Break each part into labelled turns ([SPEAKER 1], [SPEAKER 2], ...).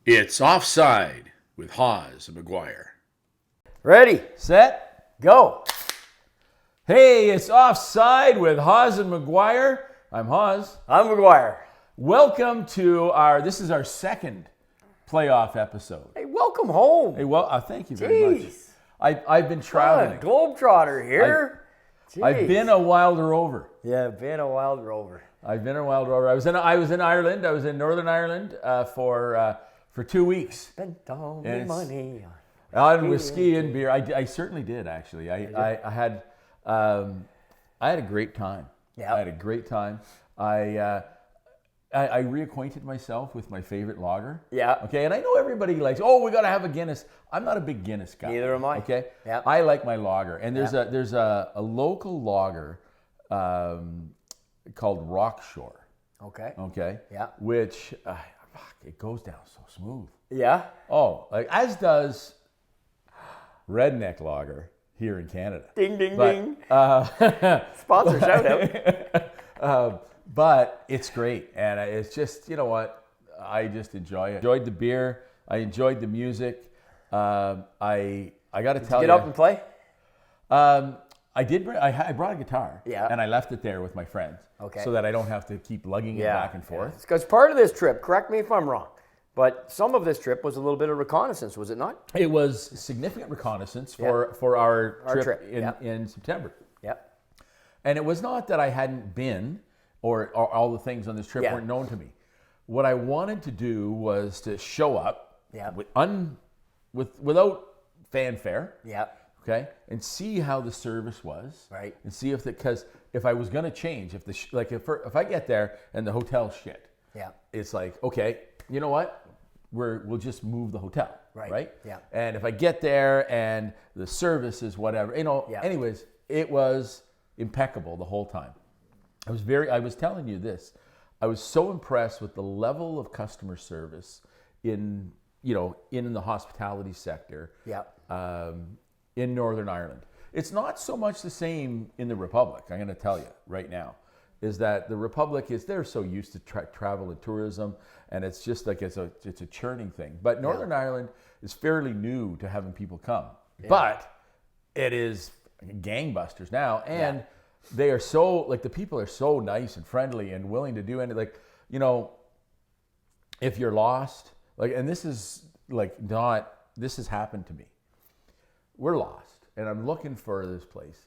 [SPEAKER 1] It's Offside with Hawes and McGuire.
[SPEAKER 2] Ready, set, go.
[SPEAKER 3] Hey, it's Offside with Hawes and McGuire. I'm Hawes.
[SPEAKER 2] I'm McGuire.
[SPEAKER 3] Welcome to this is our second playoff episode.
[SPEAKER 2] Hey, welcome home.
[SPEAKER 3] Hey, well, thank you very much. I've been traveling.
[SPEAKER 2] Globetrotter here.
[SPEAKER 3] I've been a wild rover.
[SPEAKER 2] Yeah, been a wild rover.
[SPEAKER 3] I've been a wild rover. I was in Ireland. I was in Northern Ireland for 2 weeks.
[SPEAKER 2] Spent all my money
[SPEAKER 3] on whiskey and beer. I certainly did, actually. I had a great time.
[SPEAKER 2] Yeah.
[SPEAKER 3] I had a great time. I reacquainted myself with my favorite lager.
[SPEAKER 2] Yeah.
[SPEAKER 3] Okay, and I know everybody likes, we got to have a Guinness. I'm not a big Guinness guy.
[SPEAKER 2] Neither am I.
[SPEAKER 3] Okay.
[SPEAKER 2] Yeah.
[SPEAKER 3] I like my lager, and there's a local lager called Rockshore.
[SPEAKER 2] Okay.
[SPEAKER 3] Okay.
[SPEAKER 2] Yeah.
[SPEAKER 3] Which it goes down so smooth.
[SPEAKER 2] Yeah.
[SPEAKER 3] Oh, as does Redneck Lager here in Canada.
[SPEAKER 2] Ding, ding, ding. Sponsor shout out.
[SPEAKER 3] But it's great, and it's just, you know what, I just enjoy it. I enjoyed the beer. I enjoyed the music. I got to tell you.
[SPEAKER 2] Get up and play?
[SPEAKER 3] I did. I brought a guitar.
[SPEAKER 2] Yeah.
[SPEAKER 3] And I left it there with my friends.
[SPEAKER 2] Okay.
[SPEAKER 3] So that I don't have to keep lugging it back and forth.
[SPEAKER 2] Because part of this trip, correct me if I'm wrong, but some of this trip was a little bit of reconnaissance, was it not?
[SPEAKER 3] It was significant reconnaissance for our trip in September.
[SPEAKER 2] Yep.
[SPEAKER 3] And it was not that I hadn't been or all the things on this trip weren't known to me. What I wanted to do was to show up without fanfare.
[SPEAKER 2] Yeah.
[SPEAKER 3] Okay, and see how the service was,
[SPEAKER 2] right?
[SPEAKER 3] And see because if I was going to change, if I get there and the hotel's shit, it's like, okay, you know what, we'll just move the hotel, right?
[SPEAKER 2] Yeah.
[SPEAKER 3] And if I get there and the service is whatever, anyways, it was impeccable the whole time. I was telling you this, I was so impressed with the level of customer service in the hospitality sector.
[SPEAKER 2] Yeah.
[SPEAKER 3] In Northern Ireland. It's not so much the same in the Republic, I'm going to tell you right now, is that the Republic they're so used to travel and tourism, and it's just like it's a churning thing. But Northern Ireland is fairly new to having people come. Yeah. But it is gangbusters now, and they are so, the people are so nice and friendly and willing to do anything. If you're lost, and this is this has happened to me. We're lost, and I'm looking for this place.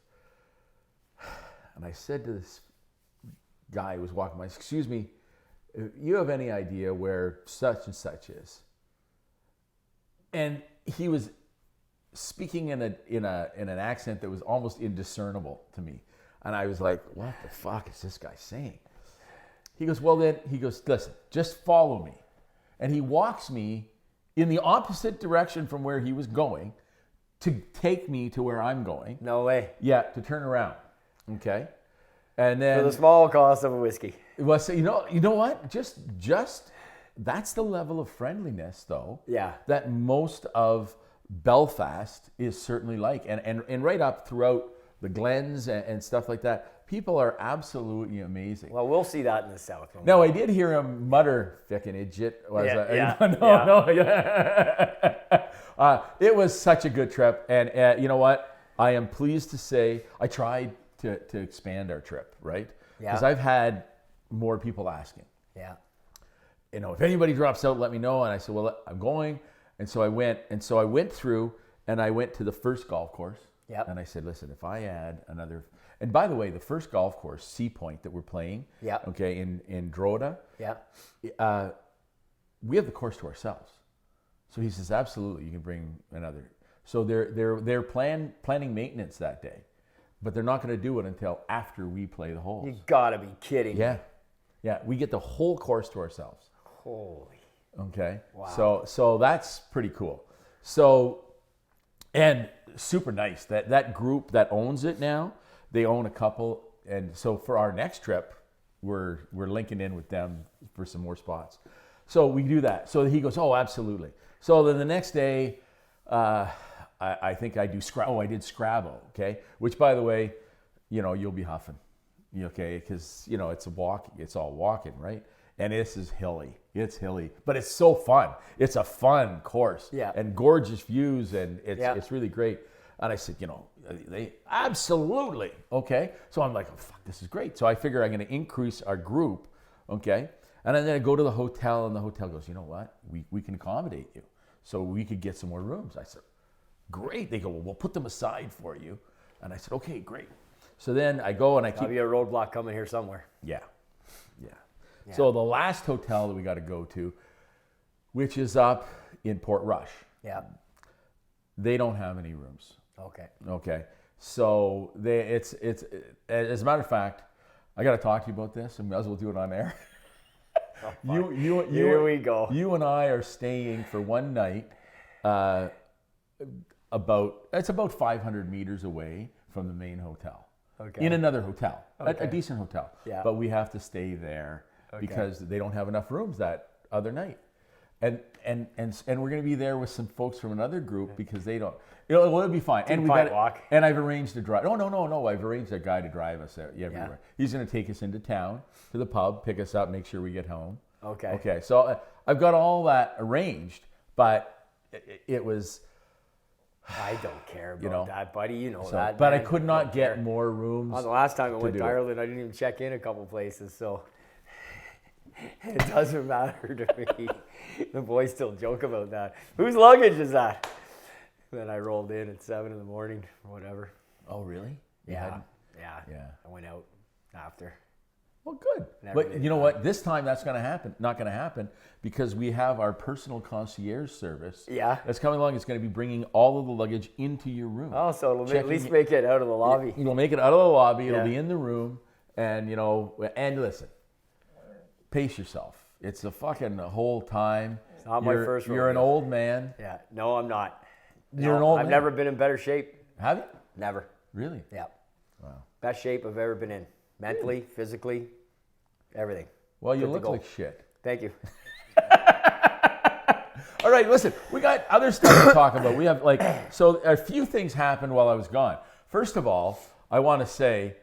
[SPEAKER 3] And I said to this guy who was walking by, "Excuse me, you have any idea where such and such is?" And he was speaking in an accent that was almost indiscernible to me. And I was like, "What the fuck is this guy saying?" He goes, "Listen, just follow me." And he walks me in the opposite direction from where he was going, to take me to where I'm going.
[SPEAKER 2] No way.
[SPEAKER 3] Yeah, to turn around. Okay. And then
[SPEAKER 2] for the small cost of a whiskey.
[SPEAKER 3] Well, so you know what? Just that's the level of friendliness, though.
[SPEAKER 2] Yeah.
[SPEAKER 3] That most of Belfast is certainly like, and right up throughout the Glens and stuff like that. People are absolutely amazing.
[SPEAKER 2] Well, we'll see that in the south.
[SPEAKER 3] No, I did hear him mutter, "Fucking idiot." It was such a good trip, and you know what? I am pleased to say I tried to expand our trip, right?
[SPEAKER 2] Yeah.
[SPEAKER 3] Because I've had more people asking.
[SPEAKER 2] Yeah.
[SPEAKER 3] If anybody drops out, let me know. And I said, well, I'm going, and so I went, through, and I went to the first golf course.
[SPEAKER 2] Yep.
[SPEAKER 3] And I said, listen, if I add another, and by the way, the first golf course, Sea Point, that we're playing, okay, in Drogheda, we have the course to ourselves. So he says, absolutely, you can bring another. So they're planning maintenance that day, but they're not going to do it until after we play the holes.
[SPEAKER 2] You gotta be kidding.
[SPEAKER 3] Yeah, we get the whole course to ourselves.
[SPEAKER 2] Holy.
[SPEAKER 3] Okay.
[SPEAKER 2] Wow.
[SPEAKER 3] So that's pretty cool. So, and super nice that group that owns it now. They own a couple, and so for our next trip, we're linking in with them for some more spots. So we do that. So he goes, oh, absolutely. So then the next day, I think I do Scrabble. I did Scrabble, okay? Which, by the way, you'll be huffing, okay? Because, it's a walk. It's all walking, right? And this is hilly. It's hilly, but it's so fun. It's a fun course.
[SPEAKER 2] Yeah.
[SPEAKER 3] And gorgeous views, and
[SPEAKER 2] Yeah.
[SPEAKER 3] it's really great. And I said, they absolutely, okay. So I'm like, oh, fuck, this is great. So I figure I'm going to increase our group, okay. And then I go to the hotel, and the hotel goes, you know what? We can accommodate you. So we could get some more rooms. I said, great. They go, well, we'll put them aside for you. And I said, okay, great. So then I go and I
[SPEAKER 2] There'll be a roadblock coming here somewhere.
[SPEAKER 3] Yeah. So the last hotel that we got to go to, which is up in Port Rush,
[SPEAKER 2] Yeah.
[SPEAKER 3] they don't have any rooms.
[SPEAKER 2] Okay.
[SPEAKER 3] Okay. So it's as a matter of fact, I got to talk to you about this, and we might as well do it on air.
[SPEAKER 2] Here we go.
[SPEAKER 3] You and I are staying for one night. It's about 500 meters away from the main hotel.
[SPEAKER 2] Okay.
[SPEAKER 3] In another hotel,
[SPEAKER 2] Okay.
[SPEAKER 3] a decent hotel.
[SPEAKER 2] Yeah.
[SPEAKER 3] But we have to stay there because they don't have enough rooms that other night. And we're going to be there with some folks from another group because they don't. It'll be fine. And
[SPEAKER 2] walk.
[SPEAKER 3] And I've arranged to drive. Oh no! I've arranged a guy to drive us everywhere. He's going to take us into town to the pub, pick us up, make sure we get home.
[SPEAKER 2] Okay.
[SPEAKER 3] Okay. So I've got all that arranged, but it was.
[SPEAKER 2] I don't care about that, buddy. You know that.
[SPEAKER 3] But
[SPEAKER 2] man.
[SPEAKER 3] I could not get more rooms.
[SPEAKER 2] The last time I went to
[SPEAKER 3] do it.
[SPEAKER 2] Ireland, I didn't even check in a couple places, so it doesn't matter to me. The boys still joke about that. Whose luggage is that? Then I rolled in at 7 a.m, or whatever.
[SPEAKER 3] Oh, really?
[SPEAKER 2] Yeah.
[SPEAKER 3] Yeah.
[SPEAKER 2] I went out after.
[SPEAKER 3] Well, good. But you know what? This time that's going to happen. Not going to happen because we have our personal concierge service.
[SPEAKER 2] Yeah.
[SPEAKER 3] That's coming along. It's going to be bringing all of the luggage into your room.
[SPEAKER 2] Oh, so it'll at least make it out of the lobby.
[SPEAKER 3] You'll make it out of the lobby. It'll
[SPEAKER 2] Yeah.
[SPEAKER 3] be in the room. And, and listen, pace yourself. It's the fucking whole time.
[SPEAKER 2] It's not my first
[SPEAKER 3] You're an
[SPEAKER 2] rodeo.
[SPEAKER 3] old man.
[SPEAKER 2] Yeah. No, I'm not.
[SPEAKER 3] You're an old
[SPEAKER 2] I've
[SPEAKER 3] man.
[SPEAKER 2] never been in better shape.
[SPEAKER 3] Have you?
[SPEAKER 2] Never.
[SPEAKER 3] Really?
[SPEAKER 2] Yeah.
[SPEAKER 3] Wow.
[SPEAKER 2] Best shape I've ever been in. Mentally, physically, everything.
[SPEAKER 3] Well, you
[SPEAKER 2] Good to
[SPEAKER 3] look
[SPEAKER 2] go.
[SPEAKER 3] like shit.
[SPEAKER 2] Thank you.
[SPEAKER 3] All right, listen, we got other stuff to talk about. We have so a few things happened while I was gone. First of all, I want to say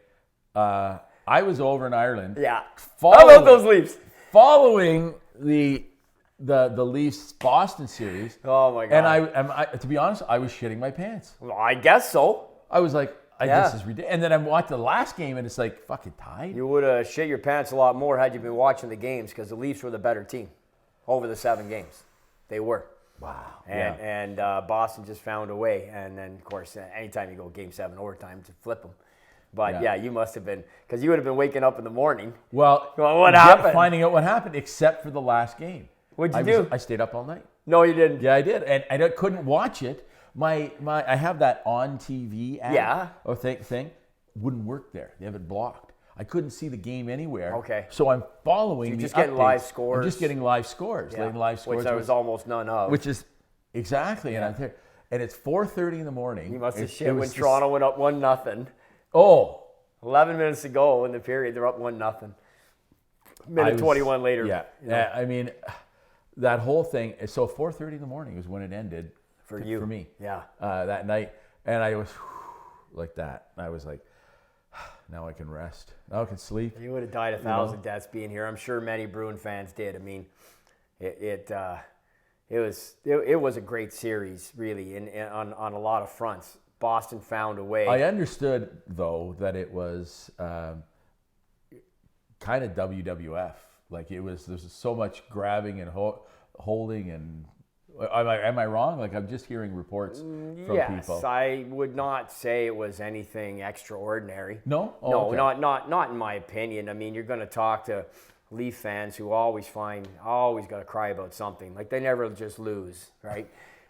[SPEAKER 3] I was over in Ireland.
[SPEAKER 2] Yeah.
[SPEAKER 3] Following,
[SPEAKER 2] How about those Leafs?
[SPEAKER 3] Following the Leafs Boston series.
[SPEAKER 2] Oh my God.
[SPEAKER 3] And I to be honest, I was shitting my pants.
[SPEAKER 2] Well, I guess so.
[SPEAKER 3] I was like,
[SPEAKER 2] Yeah.
[SPEAKER 3] this is ridiculous. And then I watched the last game, and it's like fucking tied.
[SPEAKER 2] You would have shit your pants a lot more had you been watching the games because the Leafs were the better team over the 7 games. They were.
[SPEAKER 3] Wow.
[SPEAKER 2] And Boston just found a way. And then, of course, anytime you go Game 7 overtime, to flip them. But, yeah, you must have been, because you would have been waking up in the morning.
[SPEAKER 3] Well,
[SPEAKER 2] what happened?
[SPEAKER 3] Finding out what happened, except for the last game.
[SPEAKER 2] What'd you do?
[SPEAKER 3] I stayed up all night.
[SPEAKER 2] No, you didn't.
[SPEAKER 3] Yeah, I did, and I couldn't watch it. I have that on TV app.
[SPEAKER 2] Yeah.
[SPEAKER 3] Or thing wouldn't work there. They have it blocked. I couldn't see the game anywhere.
[SPEAKER 2] Okay.
[SPEAKER 3] So I'm following.
[SPEAKER 2] You're just
[SPEAKER 3] the
[SPEAKER 2] getting
[SPEAKER 3] updates.
[SPEAKER 2] live scores.
[SPEAKER 3] I'm just getting live scores.
[SPEAKER 2] Yeah.
[SPEAKER 3] Live scores.
[SPEAKER 2] Which there was almost none of.
[SPEAKER 3] Which is exactly, and I'm there, and it's 4:30 in the morning.
[SPEAKER 2] You must have
[SPEAKER 3] It
[SPEAKER 2] shit when
[SPEAKER 3] was
[SPEAKER 2] Toronto went up 1-0.
[SPEAKER 3] Oh.
[SPEAKER 2] 11 minutes to go in the period, they're up 1-0. Minute 21 later.
[SPEAKER 3] Yeah. I mean, that whole thing. So 4:30 in the morning was when it ended
[SPEAKER 2] For
[SPEAKER 3] me.
[SPEAKER 2] Yeah.
[SPEAKER 3] That night, and I was like that. I was like, now I can rest. Now I can sleep.
[SPEAKER 2] You would have died 1,000 deaths being here. I'm sure many Bruin fans did. I mean, it was a great series, really, on a lot of fronts. Boston found a way.
[SPEAKER 3] I understood though that it was kind of WWF. Like there's so much grabbing and holding and. Am I wrong? Like I'm just hearing reports from people.
[SPEAKER 2] Yes, I would not say it was anything extraordinary.
[SPEAKER 3] No? Oh,
[SPEAKER 2] No,
[SPEAKER 3] okay.
[SPEAKER 2] not in my opinion. I mean, you're going to talk to Leaf fans who always got to cry about something. Like they never just lose, right?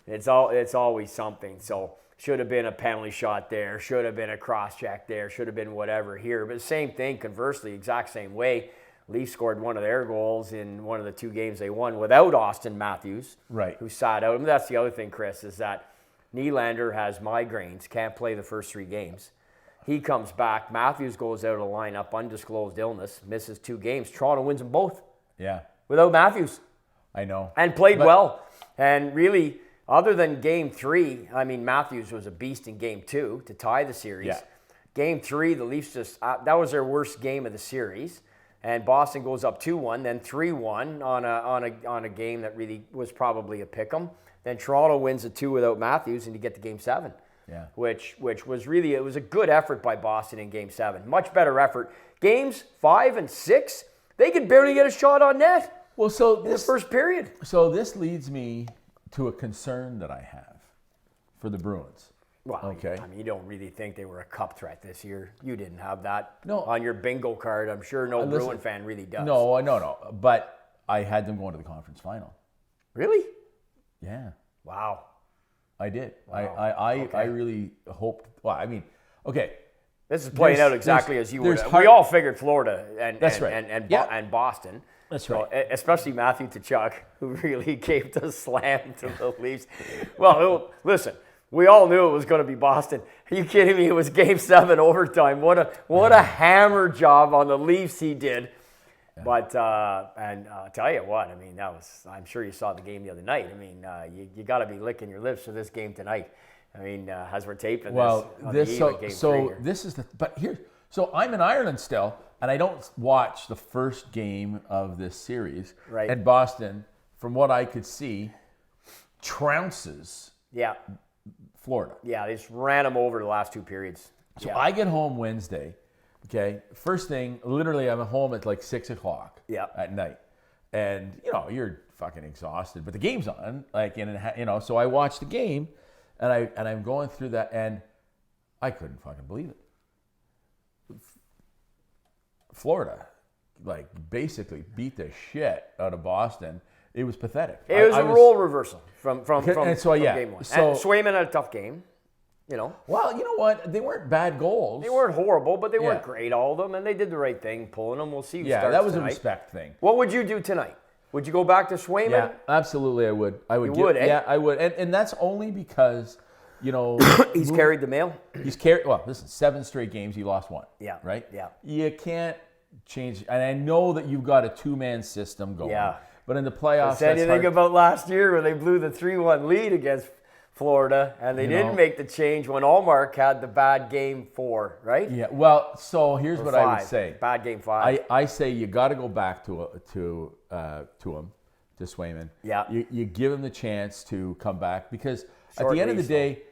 [SPEAKER 2] It's always something. So should have been a penalty shot there, should have been a cross check there, should have been whatever here. But same thing, conversely, exact same way. Leafs scored one of their goals in one of the 2 games they won without Austin Matthews,
[SPEAKER 3] Right.
[SPEAKER 2] who sat out. And that's the other thing, Chris, is that Nylander has migraines, can't play the first 3 games. He comes back. Matthews goes out of the lineup, undisclosed illness, misses 2 games. Toronto wins them both
[SPEAKER 3] Yeah,
[SPEAKER 2] without Matthews
[SPEAKER 3] I know.
[SPEAKER 2] and played well. And really, other than Game 3, I mean, Matthews was a beast in Game 2 to tie the series.
[SPEAKER 3] Yeah.
[SPEAKER 2] Game 3, the Leafs just that was their worst game of the series. and Boston goes up 2-1, then 3-1 on a game that really was probably a pick'em. Then Toronto wins the 2 without Matthews, and you get to Game 7.
[SPEAKER 3] Yeah.
[SPEAKER 2] Which was really, it was a good effort by Boston in Game 7. Much better effort. Games 5 and 6, they could barely get a shot on net.
[SPEAKER 3] Well, so
[SPEAKER 2] in the first period.
[SPEAKER 3] So this leads me to a concern that I have for the Bruins.
[SPEAKER 2] Well,
[SPEAKER 3] okay.
[SPEAKER 2] I mean, you don't really think they were a cup threat this year. You didn't have that
[SPEAKER 3] on
[SPEAKER 2] your bingo card. I'm sure no Bruin fan really does.
[SPEAKER 3] No. But I had them going to the conference final.
[SPEAKER 2] Really?
[SPEAKER 3] Yeah.
[SPEAKER 2] Wow.
[SPEAKER 3] I did.
[SPEAKER 2] Wow.
[SPEAKER 3] I really hoped. Well, I mean, okay.
[SPEAKER 2] This is playing out exactly as you would. We all figured Florida and Boston.
[SPEAKER 3] That's right.
[SPEAKER 2] Especially Matthew Tkachuk, who really gave the slam to the Leafs. Well, listen, we all knew it was going to be Boston. Are you kidding me? It was Game 7 overtime. What a hammer job on the Leafs he did. Yeah. But I'll tell you what, I mean, I'm sure you saw the game the other night. I mean, you got to be licking your lips for this game tonight. I mean, as we're taping
[SPEAKER 3] so I'm in Ireland still, and I don't watch the first game of this series.
[SPEAKER 2] Right.
[SPEAKER 3] And Boston, from what I could see, trounces Florida.
[SPEAKER 2] Yeah, they just ran them over the last 2 periods.
[SPEAKER 3] So I get home Wednesday. Okay, first thing, literally, I'm home at like 6 o'clock at night, and you're fucking exhausted. But the game's on, so I watch the game, and I'm going through that, and I couldn't fucking believe it. Florida, basically beat the shit out of Boston. It was pathetic.
[SPEAKER 2] It was a role reversal from game 1. And Swayman had a tough game.
[SPEAKER 3] Well, you know what? They weren't bad goals.
[SPEAKER 2] They weren't horrible, but they weren't great, all of them, and they did the right thing, pulling them. We'll see who starts
[SPEAKER 3] that was
[SPEAKER 2] tonight.
[SPEAKER 3] A respect thing.
[SPEAKER 2] What would you do tonight? Would you go back to Swayman?
[SPEAKER 3] Yeah, absolutely I would. Yeah, I would. And that's only because,
[SPEAKER 2] he's carried the mail.
[SPEAKER 3] He's carried, listen, 7 straight games, he lost 1.
[SPEAKER 2] Yeah.
[SPEAKER 3] Right?
[SPEAKER 2] Yeah.
[SPEAKER 3] You can't change, and I know that you've got a 2-man system going.
[SPEAKER 2] Yeah.
[SPEAKER 3] But in the playoffs,
[SPEAKER 2] said you think about last year when they blew the 3-1 lead against Florida, and they didn't make the change when Allmark had the bad game 4, right?
[SPEAKER 3] Yeah. Well, so here's what
[SPEAKER 2] 5.
[SPEAKER 3] I would say.
[SPEAKER 2] Bad game 5.
[SPEAKER 3] I say you got to go back to him, to Swayman.
[SPEAKER 2] Yeah.
[SPEAKER 3] You give him the chance to come back because at the end of the day,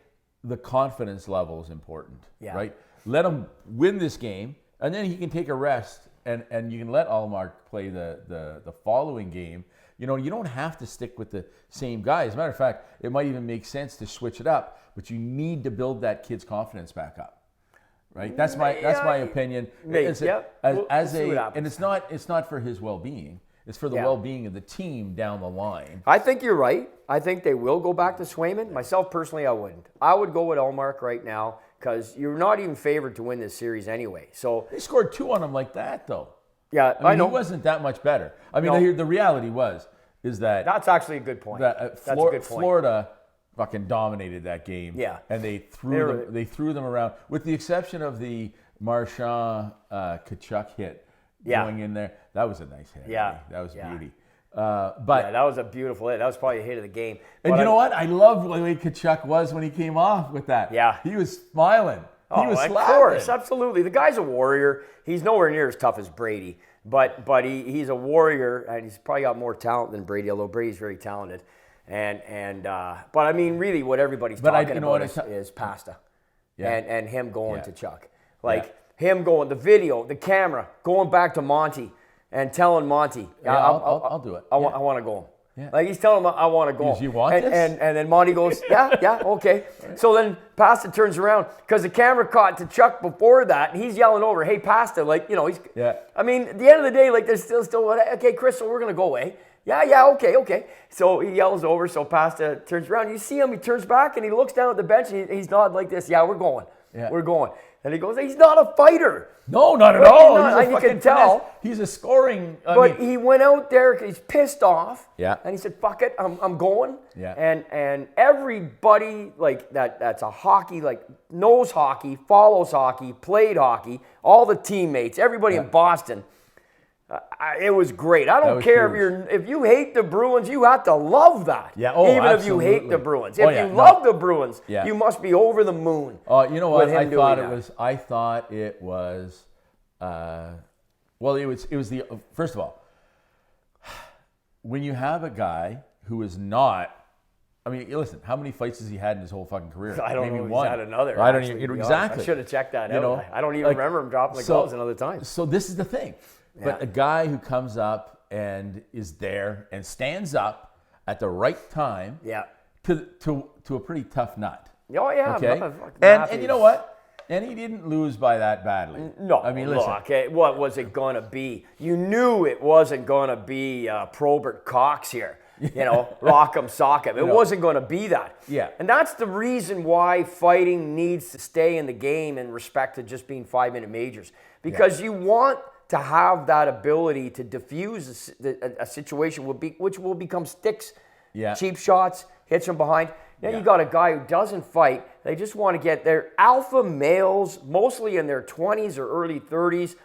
[SPEAKER 3] the confidence level is important.
[SPEAKER 2] Yeah.
[SPEAKER 3] Right. Let him win this game, and then he can take a rest, and you can let Allmark play the following game. You don't have to stick with the same guy. As a matter of fact, it might even make sense to switch it up, but you need to build that kid's confidence back up. Right? That's my opinion. And it's not for his well-being. It's for the well-being of the team down the line.
[SPEAKER 2] I think you're right. I think they will go back to Swayman. Myself personally, I wouldn't. I would go with Allmark right now because you're not even favored to win this series anyway. So
[SPEAKER 3] they scored 2 on him like that, though.
[SPEAKER 2] Yeah,
[SPEAKER 3] I know.
[SPEAKER 2] He
[SPEAKER 3] wasn't that much better. I mean, the reality is that
[SPEAKER 2] that's actually a good point.
[SPEAKER 3] That's a good point. Florida fucking dominated that game.
[SPEAKER 2] Yeah,
[SPEAKER 3] and they threw them around, with the exception of the Marchand Tkachuk hit going in there. That was a nice hit.
[SPEAKER 2] Yeah,
[SPEAKER 3] that was beauty.
[SPEAKER 2] But that was a beautiful hit. That was probably a hit of the game.
[SPEAKER 3] And you know what? I loved the way Tkachuk was when he came off with that.
[SPEAKER 2] Yeah,
[SPEAKER 3] he was smiling. He was
[SPEAKER 2] of
[SPEAKER 3] slapping.
[SPEAKER 2] Course, absolutely. The guy's a warrior. He's nowhere near as tough as Brady, but he's a warrior, and he's probably got more talent than Brady. Although Brady's very talented, but I mean, really, what everybody's talking about is Pasta, and him going to Chuck, him going, the video, the camera, going back to Monty and telling Monty,
[SPEAKER 3] I'll do it.
[SPEAKER 2] I want to go home.
[SPEAKER 3] Yeah.
[SPEAKER 2] Like he's telling him, I want to go.
[SPEAKER 3] You want this?
[SPEAKER 2] And then Monty goes, yeah, okay. Right. So then Pasta turns around because the camera caught to Chuck before that, and he's yelling over, "Hey, Pasta!" he's.
[SPEAKER 3] Yeah.
[SPEAKER 2] I mean, at the end of the day, there's still okay, Chris. So we're gonna go away. Yeah, okay. So he yells over. So Pasta turns around. You see him. He turns back and he looks down at the bench. And he's nodding like this. Yeah, we're going. Yeah. We're going. And he goes, he's not a fighter.
[SPEAKER 3] No, not at all.
[SPEAKER 2] You can tell.
[SPEAKER 3] He's a scoring.
[SPEAKER 2] He went out there, he's pissed off.
[SPEAKER 3] Yeah.
[SPEAKER 2] And he said, fuck it, I'm going.
[SPEAKER 3] Yeah.
[SPEAKER 2] And everybody that's a hockey, knows hockey, follows hockey, played hockey, all the teammates, everybody in Boston. It was great. I don't care if you hate the Bruins, you have to love that.
[SPEAKER 3] Yeah.
[SPEAKER 2] Even if you hate the Bruins. If you love the Bruins, you must be over the moon.
[SPEAKER 3] You know what? I thought it was Well, it was the first of all, when you have a guy who is not. I mean, listen. How many fights has he had in his whole fucking career?
[SPEAKER 2] I don't
[SPEAKER 3] Maybe
[SPEAKER 2] know. He's
[SPEAKER 3] one.
[SPEAKER 2] had another.
[SPEAKER 3] I don't
[SPEAKER 2] actually,
[SPEAKER 3] even
[SPEAKER 2] to be honest.
[SPEAKER 3] exactly.
[SPEAKER 2] I should have checked that
[SPEAKER 3] You
[SPEAKER 2] out.
[SPEAKER 3] know,
[SPEAKER 2] I don't even remember him dropping the gloves another time.
[SPEAKER 3] So this is the thing. But a guy who comes up and is there and stands up at the right time.
[SPEAKER 2] Yeah.
[SPEAKER 3] To a pretty tough nut.
[SPEAKER 2] Oh yeah.
[SPEAKER 3] Okay.
[SPEAKER 2] And
[SPEAKER 3] And you know what? And he didn't lose by that badly.
[SPEAKER 2] No,
[SPEAKER 3] I mean, listen.
[SPEAKER 2] look, what was it going to be? You knew it wasn't going to be Probert Cox here. You know, rock 'em, sock 'em. It wasn't going to be that.
[SPEAKER 3] Yeah.
[SPEAKER 2] And that's the reason why fighting needs to stay in the game in respect to just being 5-minute majors. Because you want to have that ability to diffuse a situation which will become sticks, cheap shots, hits from behind. Now you got a guy who doesn't fight. They just want to get their alpha males, mostly in their 20s or early 30s.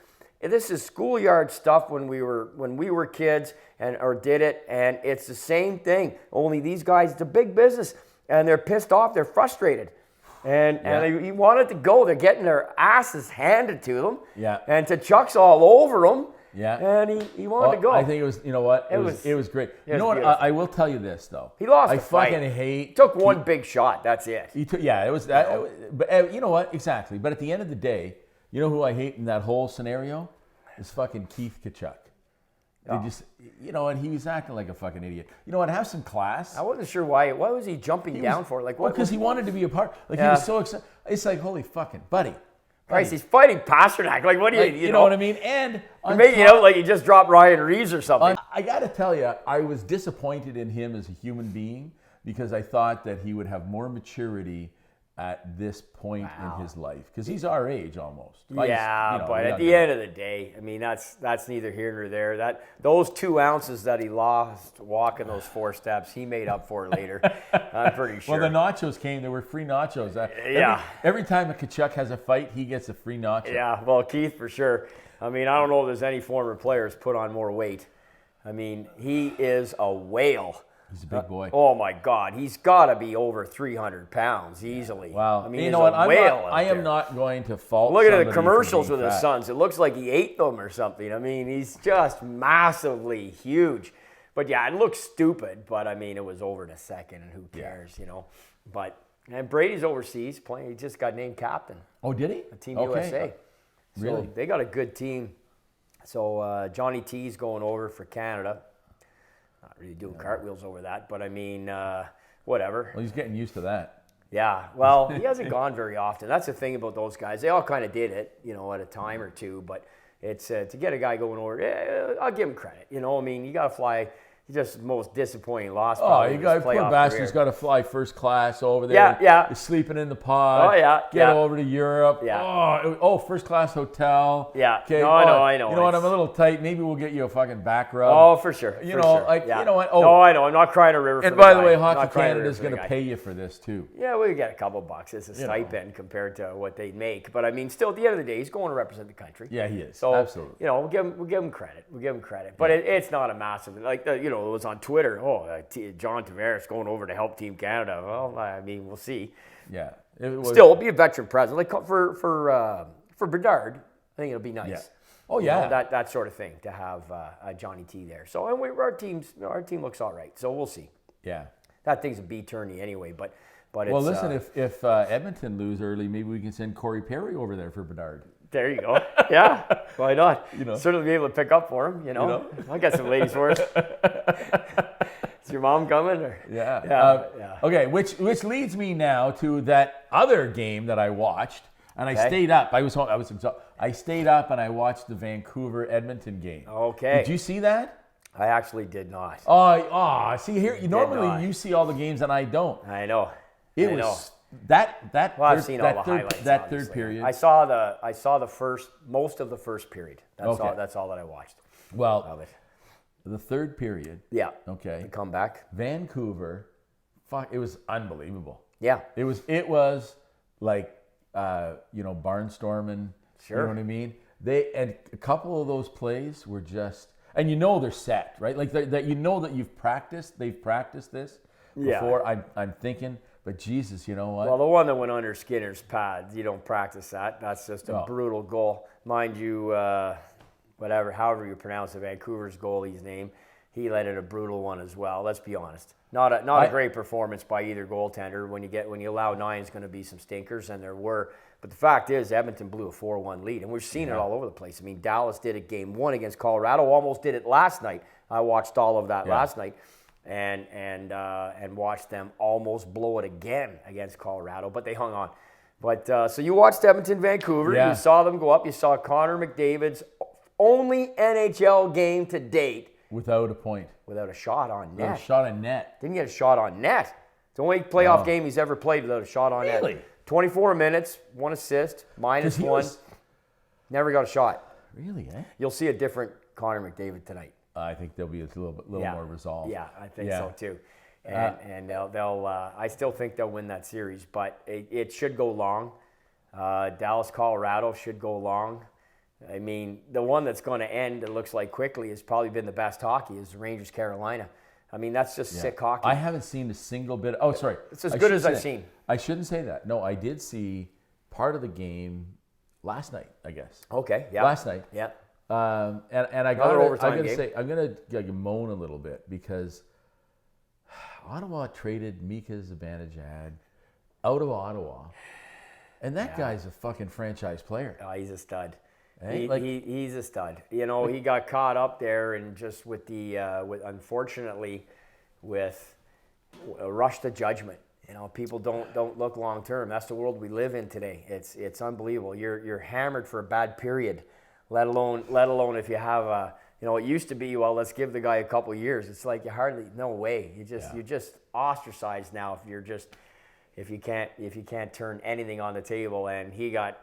[SPEAKER 2] This is schoolyard stuff when we were kids or did it, and it's the same thing. Only these guys, it's a big business, and they're pissed off. They're frustrated, and he wanted to go. They're getting their asses handed to them.
[SPEAKER 3] Yeah.
[SPEAKER 2] And Chuck's all over them.
[SPEAKER 3] Yeah.
[SPEAKER 2] And he wanted to go.
[SPEAKER 3] I think it was. You know what? It was great. You know what? I will tell you this though.
[SPEAKER 2] He lost
[SPEAKER 3] I
[SPEAKER 2] the fight.
[SPEAKER 3] fucking hate.
[SPEAKER 2] He took one big shot. That's it.
[SPEAKER 3] He took. Yeah. It was. But you know what? Exactly. But at the end of the day, you know who I hate in that whole scenario? Is fucking Keith Kachuk. You know, and he was acting like a fucking idiot. You know what? Have some class.
[SPEAKER 2] I wasn't sure why. Why was he jumping down for? Like, what?
[SPEAKER 3] Because he wanted to be a part. Like he was so excited. It's like, holy fucking buddy.
[SPEAKER 2] Christ, he's fighting Pasternak. Like, what do
[SPEAKER 3] Like,
[SPEAKER 2] you
[SPEAKER 3] know what I mean? And
[SPEAKER 2] you're making it out like you just dropped Ryan Reeves or something.
[SPEAKER 3] I got to tell you, I was disappointed in him as a human being because I thought that he would have more maturity at this point in his life because he's our age almost.
[SPEAKER 2] But at the end of the day, I mean that's neither here nor there. Those 2 ounces that he lost walking those 4 steps, he made up for later. I'm pretty sure.
[SPEAKER 3] Well, the nachos came. There were free nachos. Every time a Kachuk has a fight, he gets a free nacho.
[SPEAKER 2] Yeah, well, Keith for sure. I mean, I don't know if there's any former players put on more weight. I mean, he is a whale.
[SPEAKER 3] He's a big boy.
[SPEAKER 2] Oh my God, he's got to be over 300 pounds easily.
[SPEAKER 3] Wow.
[SPEAKER 2] I mean,
[SPEAKER 3] you know what?
[SPEAKER 2] I
[SPEAKER 3] am not going to fault.
[SPEAKER 2] Look at the commercials with his sons. It looks like he ate them or something. I mean, he's just massively huge. But yeah, it looks stupid. But I mean, it was over in a second, and who cares, you know? And Brady's overseas playing. He just got named captain.
[SPEAKER 3] Oh, did he?
[SPEAKER 2] Team USA.
[SPEAKER 3] Really?
[SPEAKER 2] So they got a good team. So Johnny T's going over for Canada. Not really doing cartwheels over that, but I mean, whatever.
[SPEAKER 3] Well, he's getting used to that.
[SPEAKER 2] Yeah, well, he hasn't gone very often. That's the thing about those guys. They all kind of did it, you know, at a time or two, but it's to get a guy going over, I'll give him credit. You know, I mean, you got to fly. He's just the most disappointing loss.
[SPEAKER 3] Oh, you got poor bastard's got to fly first class over there.
[SPEAKER 2] Yeah.
[SPEAKER 3] He's sleeping in the pod.
[SPEAKER 2] Oh, yeah.
[SPEAKER 3] Get over to Europe.
[SPEAKER 2] Yeah.
[SPEAKER 3] Oh, first class hotel.
[SPEAKER 2] Yeah.
[SPEAKER 3] Okay.
[SPEAKER 2] No, I know.
[SPEAKER 3] You know what? I'm a little tight. Maybe we'll get you a fucking back rub.
[SPEAKER 2] Oh, for sure.
[SPEAKER 3] You know what? Oh.
[SPEAKER 2] No, I know. I'm not crying a river for
[SPEAKER 3] and
[SPEAKER 2] the
[SPEAKER 3] by
[SPEAKER 2] guy.
[SPEAKER 3] the way, Hockey Canada's going to pay you for this too.
[SPEAKER 2] Yeah, we get a couple bucks as a stipend compared to what they make. But I mean, still, at the end of the day, he's going to represent the country.
[SPEAKER 3] Yeah, he is.
[SPEAKER 2] So,
[SPEAKER 3] absolutely.
[SPEAKER 2] You know, we'll give him credit. But it's not a massive, like, it was on Twitter. John Tavares going over to help Team Canada. Well, I mean, we'll see.
[SPEAKER 3] Yeah.
[SPEAKER 2] Still, be a veteran president. Like for Bedard, I think it'll be nice.
[SPEAKER 3] Yeah. Oh yeah.
[SPEAKER 2] You know, that sort of thing to have Johnny T there. So and our team looks all right. So we'll see.
[SPEAKER 3] Yeah.
[SPEAKER 2] That thing's a B-tourney anyway, but it's,
[SPEAKER 3] well, listen, if Edmonton lose early, maybe we can send Corey Perry over there for Bedard.
[SPEAKER 2] There you go. Yeah, why not?
[SPEAKER 3] You know,
[SPEAKER 2] certainly be able to pick up for him. You know? I got some ladies for us. Is your mom coming? Or?
[SPEAKER 3] Yeah. Okay, which leads me now to that other game that I watched, and I stayed up. I stayed up and I watched the Vancouver Edmonton game.
[SPEAKER 2] Okay.
[SPEAKER 3] Did you see that?
[SPEAKER 2] I actually did not.
[SPEAKER 3] See here. Normally you see all the games and I don't.
[SPEAKER 2] I know.
[SPEAKER 3] It was that. Well,
[SPEAKER 2] I've seen all the highlights.
[SPEAKER 3] That third period.
[SPEAKER 2] I saw most of the first period. That's all that I watched.
[SPEAKER 3] Well,
[SPEAKER 2] of it.
[SPEAKER 3] The third period.
[SPEAKER 2] Yeah.
[SPEAKER 3] Okay.
[SPEAKER 2] The comeback.
[SPEAKER 3] Vancouver. Fuck! It was unbelievable.
[SPEAKER 2] Yeah.
[SPEAKER 3] It was like barnstorming.
[SPEAKER 2] Sure.
[SPEAKER 3] You know what I mean? And a couple of those plays were just, and they're set, right? Like that that you've practiced. They've practiced this before.
[SPEAKER 2] Yeah.
[SPEAKER 3] I'm thinking. But Jesus, you know what?
[SPEAKER 2] Well, the one that went under Skinner's pad, you don't practice that. That's just a brutal goal. Mind you, however you pronounce it, Vancouver's goalie's name, he let in a brutal one as well. Let's be honest. Not a great performance by either goaltender. When you allow 9, it's going to be some stinkers, and there were. But the fact is, Edmonton blew a 4-1 lead, and we've seen it all over the place. I mean, Dallas did it game 1 against Colorado, almost did it last night. I watched all of that last night, and watched them almost blow it again against Colorado, but they hung on. But so you watched Edmonton, Vancouver. You saw them go up. You saw Connor McDavid's only NHL game to date.
[SPEAKER 3] Without a point.
[SPEAKER 2] Without a shot on net.
[SPEAKER 3] Without a shot on net.
[SPEAKER 2] Didn't get a shot on net. It's the only playoff game he's ever played without a shot on net. 24 minutes, 1 assist, -1. Never got a shot.
[SPEAKER 3] Really, eh?
[SPEAKER 2] You'll see a different Connor McDavid tonight.
[SPEAKER 3] I think there'll be a little more resolve.
[SPEAKER 2] Yeah, I think so too. And they'll I still think they'll win that series, but it should go long. Dallas, Colorado should go long. I mean, the one that's going to end, it looks like quickly, has probably been the best hockey, is the Rangers, Carolina. I mean, that's just sick hockey.
[SPEAKER 3] I haven't seen a single bit. Oh, sorry.
[SPEAKER 2] It's as good as I've seen.
[SPEAKER 3] I shouldn't say that. No, I did see part of the game last night, I guess.
[SPEAKER 2] Okay, yeah.
[SPEAKER 3] Last night.
[SPEAKER 2] Yeah.
[SPEAKER 3] And I gotta say, I'm gonna moan a little bit because Ottawa traded Mika Zibanejad out of Ottawa, and that guy's a fucking franchise player.
[SPEAKER 2] Oh, he's a stud.
[SPEAKER 3] Hey,
[SPEAKER 2] He's a stud. You know, he got caught up there and just with unfortunately with a rush to judgment. You know, people don't look long term. That's the world we live in today. It's unbelievable. You're hammered for a bad period, let alone if you have a, you know, it used to be, well, let's give the guy a couple years. It's like no way. You're just ostracized now if you can't turn anything on the table. And he got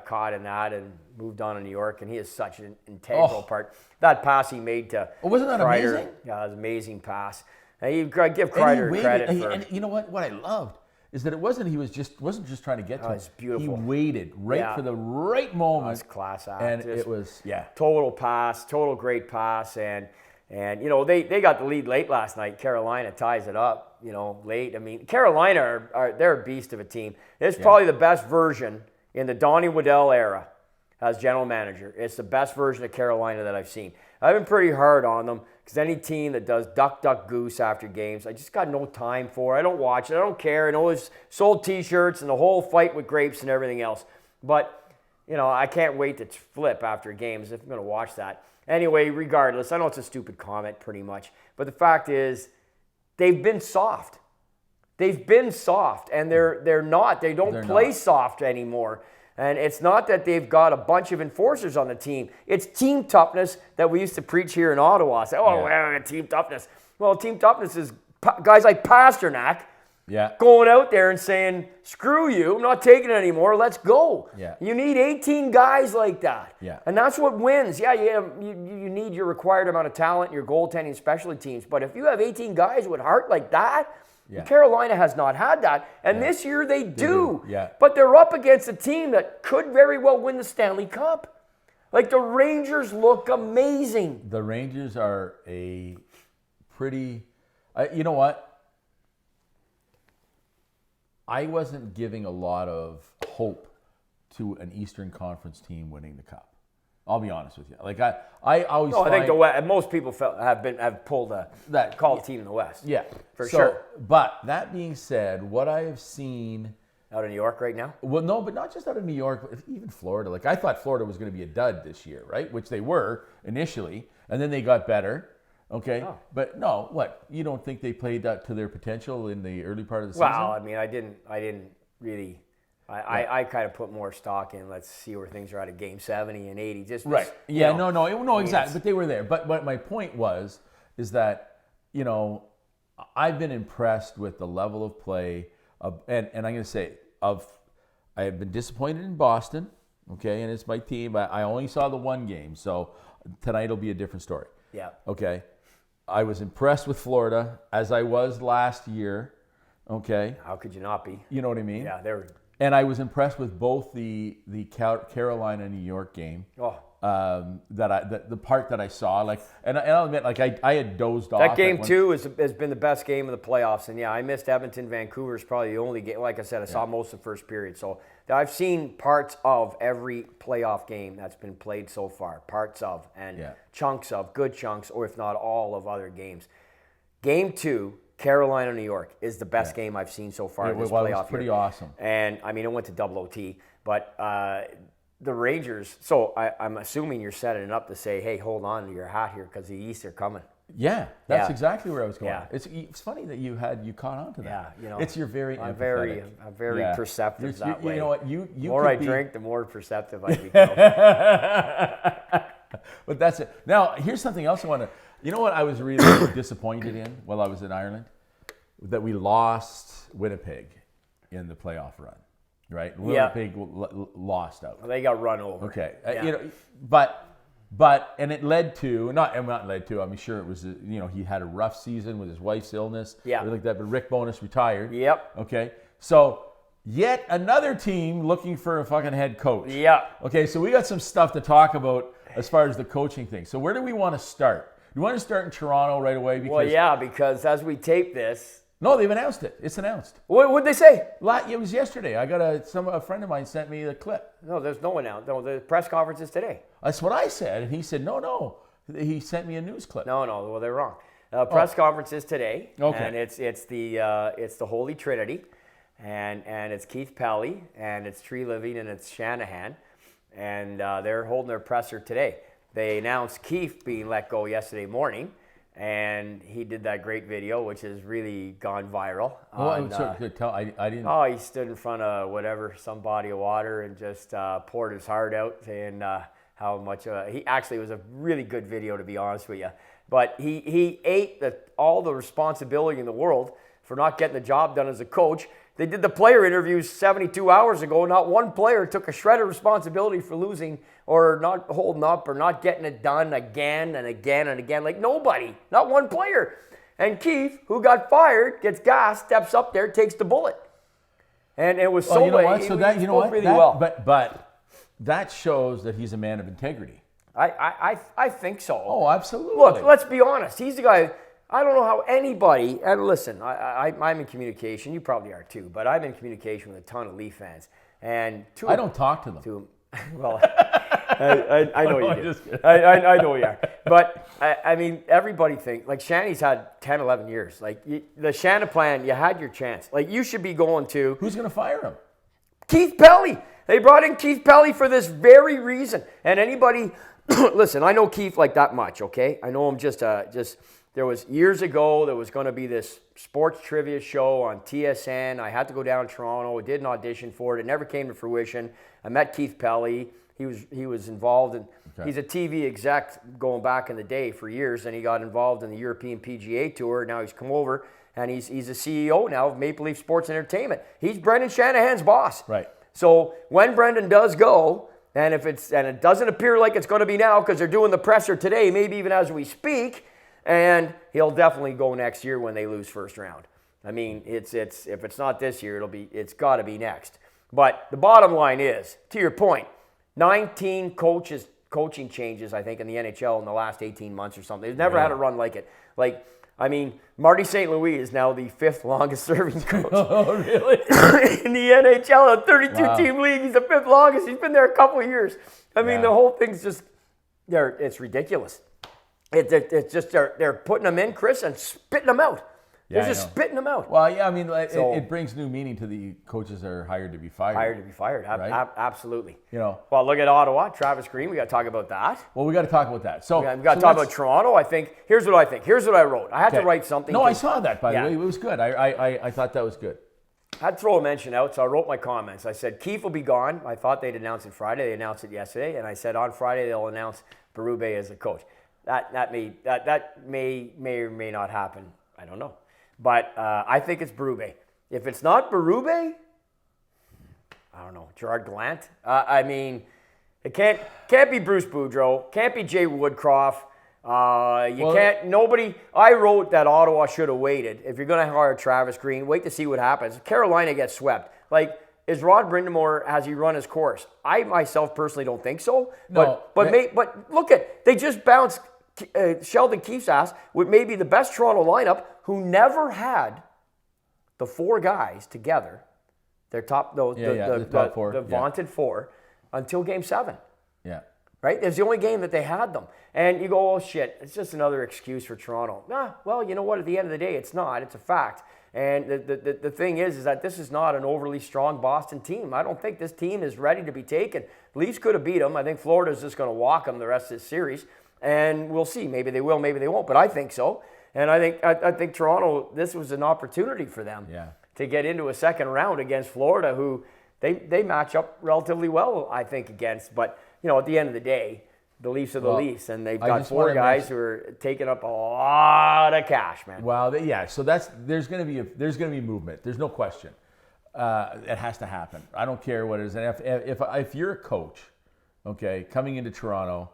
[SPEAKER 2] caught in that and moved on to New York, and he is such an integral part. That pass he made to
[SPEAKER 3] wasn't that
[SPEAKER 2] Kreider,
[SPEAKER 3] amazing?
[SPEAKER 2] Yeah, it was an amazing pass. And you give Kreider credit for.
[SPEAKER 3] And you know what I loved is that wasn't just trying to get to him.
[SPEAKER 2] It's beautiful.
[SPEAKER 3] He waited for the right moment.
[SPEAKER 2] It's class act.
[SPEAKER 3] And it was
[SPEAKER 2] total great pass, and you know they got the lead late last night. Carolina ties it up, you know, late. I mean, Carolina they're a beast of a team. It's probably the best version in the Donnie Waddell era as general manager. It's the best version of Carolina that I've seen. I've been pretty hard on them because any team that does duck, goose after games, I just got no time for. I don't watch it. I don't care. I know it's sold T-shirts and the whole fight with grapes and everything else. But, you know, I can't wait to flip after games if I'm going to watch that. Anyway, regardless, I know it's a stupid comment pretty much. But the fact is, they've been soft. They've been soft, and they're not. They don't play soft anymore. And it's not that they've got a bunch of enforcers on the team. It's team toughness that we used to preach here in Ottawa. Say, team toughness. Well, team toughness is guys like Pasternak going out there and saying, screw you, I'm not taking it anymore, let's go.
[SPEAKER 3] Yeah.
[SPEAKER 2] You need 18 guys like that.
[SPEAKER 3] Yeah.
[SPEAKER 2] And that's what wins. Yeah, you need your required amount of talent in your goaltending specialty teams. But if you have 18 guys with heart like that, Carolina has not had that, and this year they do.
[SPEAKER 3] Yeah.
[SPEAKER 2] But they're up against a team that could very well win the Stanley Cup. Like, the Rangers look amazing.
[SPEAKER 3] The Rangers are a pretty... you know what? I wasn't giving a lot of hope to an Eastern Conference team winning the Cup. I'll be honest with you. Like I always.
[SPEAKER 2] No, I think the West, most people have pulled called a team in the West.
[SPEAKER 3] Yeah,
[SPEAKER 2] for sure.
[SPEAKER 3] But that being said, what I have seen
[SPEAKER 2] out of New York right now.
[SPEAKER 3] Well, no, but not just out of New York, but even Florida. Like, I thought Florida was going to be a dud this year, right? Which they were initially, and then they got better. Okay, but no, what? You don't think they played up to their potential in the early part of the season?
[SPEAKER 2] Well, I mean, I didn't really. I kind of put more stock in. Let's see where things are at Game 70 and 80. Just
[SPEAKER 3] right. Yeah. No. Exactly. But they were there. But my point is that, you know, I've been impressed with the level of play and I'm going to say I have been disappointed in Boston. Okay, and it's my team. I only saw the one game, so tonight will be a different story.
[SPEAKER 2] Yeah.
[SPEAKER 3] Okay. I was impressed with Florida as I was last year. Okay.
[SPEAKER 2] How could you not be?
[SPEAKER 3] You know what I mean?
[SPEAKER 2] Yeah, they were.
[SPEAKER 3] And I was impressed with both the Carolina-New York game.
[SPEAKER 2] Oh,
[SPEAKER 3] the part that I saw, like, and I'll admit, like, I had dozed off.
[SPEAKER 2] That game too has been the best game of the playoffs, and yeah, I missed Edmonton. Vancouver's probably the only game. Like I said, I saw most of the first period, so I've seen parts of every playoff game that's been played so far, parts of and chunks of, good chunks, or if not all of other games. Game 2, Carolina, New York, is the best game I've seen so far in this playoff. It was
[SPEAKER 3] pretty awesome.
[SPEAKER 2] And I mean, it went to double OT, but the Rangers. So I'm assuming you're setting it up to say, hey, hold on to your hat here because the East are coming.
[SPEAKER 3] Yeah, that's exactly where I was going.
[SPEAKER 2] Yeah.
[SPEAKER 3] It's funny that you caught on to that.
[SPEAKER 2] Yeah,
[SPEAKER 3] it's your very
[SPEAKER 2] I'm very perceptive that way.
[SPEAKER 3] You know what? You
[SPEAKER 2] the more I drink, the more perceptive I become.
[SPEAKER 3] But that's it. Now, here's something else I want to. You know what I was really disappointed in while I was in Ireland? That we lost Winnipeg in the playoff run, right? Winnipeg lost out.
[SPEAKER 2] Well, they got run over.
[SPEAKER 3] Okay, but it led to not led to. I'm sure it was he had a rough season with his wife's illness.
[SPEAKER 2] Yeah,
[SPEAKER 3] like that. But Rick Bowness retired.
[SPEAKER 2] Yep.
[SPEAKER 3] Okay, so yet another team looking for a fucking head coach.
[SPEAKER 2] Yeah.
[SPEAKER 3] Okay, so we got some stuff to talk about as far as the coaching thing. So where do we want to start? You want to start in Toronto right away?
[SPEAKER 2] Because as we tape this.
[SPEAKER 3] No, they've announced it. It's announced.
[SPEAKER 2] What'd they say?
[SPEAKER 3] It was yesterday. I got a friend of mine sent me the clip.
[SPEAKER 2] No, there's no announcement. No, the press conference is today.
[SPEAKER 3] That's what I said, and he said no. He sent me a news clip.
[SPEAKER 2] No. Well, they're wrong. Press conference is today.
[SPEAKER 3] Okay.
[SPEAKER 2] And it's the Holy Trinity, and it's Keith Pelly, and it's Tree Living, and it's Shanahan, and they're holding their presser today. They announced Keefe being let go yesterday morning. And he did that great video, which has really gone viral.
[SPEAKER 3] I didn't.
[SPEAKER 2] Oh, he stood in front of some body of water and just poured his heart out, saying how much. He actually, it was a really good video, to be honest with you. But he ate all the responsibility in the world for not getting the job done as a coach. They did the player interviews 72 hours ago. Not one player took a shred of responsibility for losing or not holding up or not getting it done again and again and again. Like nobody, not one player. And Keefe, who got fired, gets gassed, steps up there, takes the bullet. And it was
[SPEAKER 3] well, you know what?
[SPEAKER 2] He,
[SPEAKER 3] so that you know what?
[SPEAKER 2] Really well.
[SPEAKER 3] But that shows that he's a man of integrity.
[SPEAKER 2] I think so.
[SPEAKER 3] Oh, absolutely.
[SPEAKER 2] Look, let's be honest. He's the guy. I don't know how anybody, and listen, I'm in communication, you probably are too, but I'm in communication with a ton of Leaf fans. And
[SPEAKER 3] I don't talk to them.
[SPEAKER 2] Well, I know you do. I know you are. But, I mean, everybody thinks, like Shanny's had 10, 11 years. Like, the Shanna plan, you had your chance. Like, you should be going to...
[SPEAKER 3] Who's going to fire him?
[SPEAKER 2] Keith Pelly. They brought in Keith Pelly for this very reason. And anybody... Listen, I know Keith like that much, okay? I know him just... There was years ago, there was going to be this sports trivia show on TSN. I had to go down to Toronto. I did an audition for it. It never came to fruition. I met Keith Pelly. He was involved in. Okay. He's a TV exec going back in the day for years, and he got involved in the European PGA Tour. Now he's come over, and he's a CEO now of Maple Leaf Sports Entertainment. He's Brendan Shanahan's boss.
[SPEAKER 3] Right.
[SPEAKER 2] So when Brendan does go, and it doesn't appear like it's going to be now because they're doing the presser today, maybe even as we speak. And he'll definitely go next year when they lose first round. I mean, if it's not this year, it's got to be next. But the bottom line is, to your point, 19 coaching changes, I think, in the NHL in the last 18 months or something. They've never had a run like it. Like, I mean, Marty St. Louis is now the 5th longest serving coach.
[SPEAKER 3] Oh, really?
[SPEAKER 2] In the NHL, a 32-team league. He's the 5th longest. He's been there a couple of years. I mean, the whole thing's just, it's ridiculous. It's just they're putting them in, Chris, and spitting them out. They're just spitting them out.
[SPEAKER 3] Well, yeah, I mean, it brings new meaning to the coaches that are hired to be fired.
[SPEAKER 2] Right? Absolutely.
[SPEAKER 3] You know.
[SPEAKER 2] Well, look at Ottawa, Travis Green. We got to talk about that.
[SPEAKER 3] Well, we got to talk about that. So
[SPEAKER 2] we got to talk about Toronto. I think. Here's what I think. Here's what I wrote. I had to write something.
[SPEAKER 3] No, I saw that. By the way, it was good. I thought that was good.
[SPEAKER 2] I had to throw a mention out, so I wrote my comments. I said Keefe will be gone. I thought they'd announce it Friday. They announced it yesterday, and I said on Friday they'll announce Berube as a coach. That may or may not happen. I don't know. But I think it's Berube. If it's not Berube, I don't know, Gerard Gallant. I mean, it can't be Bruce Boudreau. Can't be Jay Woodcroft. Nobody. I wrote that Ottawa should have waited. If you're going to hire Travis Green, wait to see what happens. If Carolina gets swept. Like, is Rod Brindamore, has he run his course? I myself personally don't think so.
[SPEAKER 3] No.
[SPEAKER 2] But look they just bounced Sheldon Keefe's ass with maybe the best Toronto lineup, who never had the four guys together, their top, the top four, the vaunted four, until Game 7.
[SPEAKER 3] Yeah.
[SPEAKER 2] Right? It's the only game that they had them. And you go, oh shit, it's just another excuse for Toronto. Nah, well, you know what? At the end of the day, it's not. It's a fact. And the thing is that this is not an overly strong Boston team. I don't think this team is ready to be taken. Leafs could have beat them. I think Florida's just going to walk them the rest of the series. And we'll see. Maybe they will, maybe they won't. But I think so. And I think Toronto, this was an opportunity for them to get into a second round against Florida, who they match up relatively well, I think, against. But, at the end of the day, the Leafs are the Leafs, and they've got four guys who are taking up a lot of cash, man.
[SPEAKER 3] Well, so there's going to be movement. There's no question. It has to happen. I don't care what it is. And if you're a coach, okay, coming into Toronto,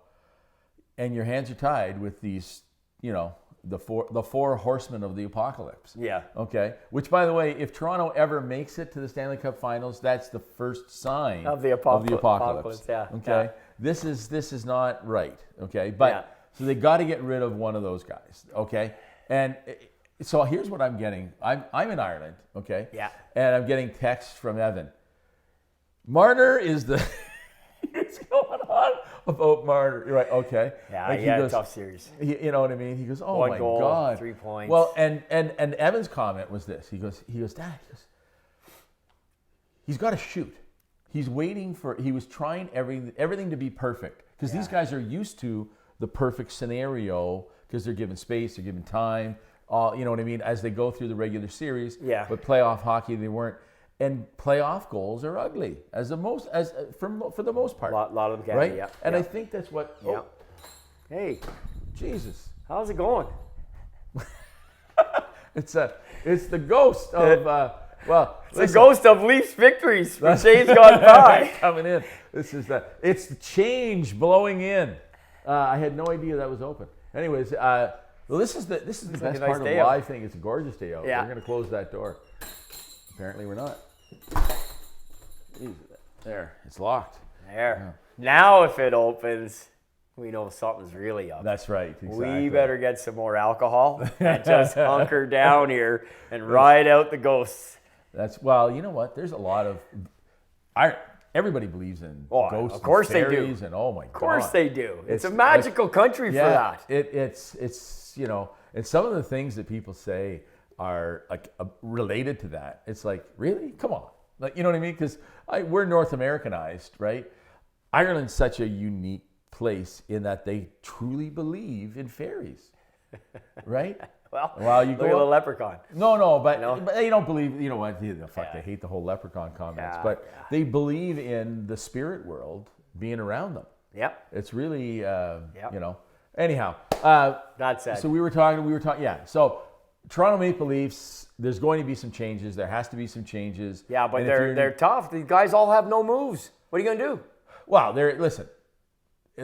[SPEAKER 3] and your hands are tied with these, the four horsemen of the apocalypse. Yeah. Okay. Which, by the way, if Toronto ever makes it to the Stanley Cup Finals, that's the first sign
[SPEAKER 2] of the apocalypse. Yeah.
[SPEAKER 3] Okay. Yeah. This is not right. Okay. But so they got to get rid of one of those guys. Okay. And so here's what I'm getting. I'm in Ireland. Okay.
[SPEAKER 2] Yeah.
[SPEAKER 3] And I'm getting texts from Evan. Marner is the. What's going on about Marner? You're right. Okay.
[SPEAKER 2] Yeah, he had a tough series.
[SPEAKER 3] You know what I mean? He goes, "Oh,
[SPEAKER 2] One
[SPEAKER 3] my
[SPEAKER 2] goal,
[SPEAKER 3] God,
[SPEAKER 2] 3 points."
[SPEAKER 3] Well, and Evan's comment was this. He goes, Dad, he's got to shoot. He's waiting for. He was trying everything to be perfect because these guys are used to the perfect scenario because they're given space, they're given time. You know what I mean? As they go through the regular series.
[SPEAKER 2] Yeah.
[SPEAKER 3] But playoff hockey, they weren't. And playoff goals are ugly for the most part.
[SPEAKER 2] A lot of them can,
[SPEAKER 3] right?
[SPEAKER 2] Yeah.
[SPEAKER 3] And I think that's what.
[SPEAKER 2] Yeah.
[SPEAKER 3] Oh,
[SPEAKER 2] hey,
[SPEAKER 3] Jesus,
[SPEAKER 2] how's it going?
[SPEAKER 3] It's the ghost of
[SPEAKER 2] it's the ghost of Leafs victories for days gone by
[SPEAKER 3] coming in. It's the change blowing in. I had no idea that was open. Anyways, this is the best part of the live thing. It's a gorgeous day out.
[SPEAKER 2] Yeah.
[SPEAKER 3] We're gonna close that door. Apparently, we're not. There, it's locked.
[SPEAKER 2] There. Yeah. Now, if it opens, we know something's really up.
[SPEAKER 3] That's right. Exactly.
[SPEAKER 2] We better get some more alcohol and just hunker down here and ride out the ghosts.
[SPEAKER 3] You know what? There's a lot of. Everybody believes in ghosts.
[SPEAKER 2] Of course
[SPEAKER 3] and
[SPEAKER 2] they
[SPEAKER 3] fairies
[SPEAKER 2] do.
[SPEAKER 3] And oh my God.
[SPEAKER 2] Of course they do. It's a magical country for that.
[SPEAKER 3] It's and some of the things that people say are related to that. It's like, really? Come on. You know what I mean? Because we're North Americanized, right? Ireland's such a unique place in that they truly believe in fairies, right?
[SPEAKER 2] Well, you go look at the leprechaun.
[SPEAKER 3] No, but they don't believe. You know what? They hate the whole leprechaun comments, but they believe in the spirit world being around them.
[SPEAKER 2] Yep.
[SPEAKER 3] It's really, Anyhow,
[SPEAKER 2] that's it.
[SPEAKER 3] So we were talking. Yeah. So Toronto Maple Leafs. There's going to be some changes. There has to be some changes.
[SPEAKER 2] Yeah, but they're tough. These guys all have no moves. What are you going to do?
[SPEAKER 3] Well, they're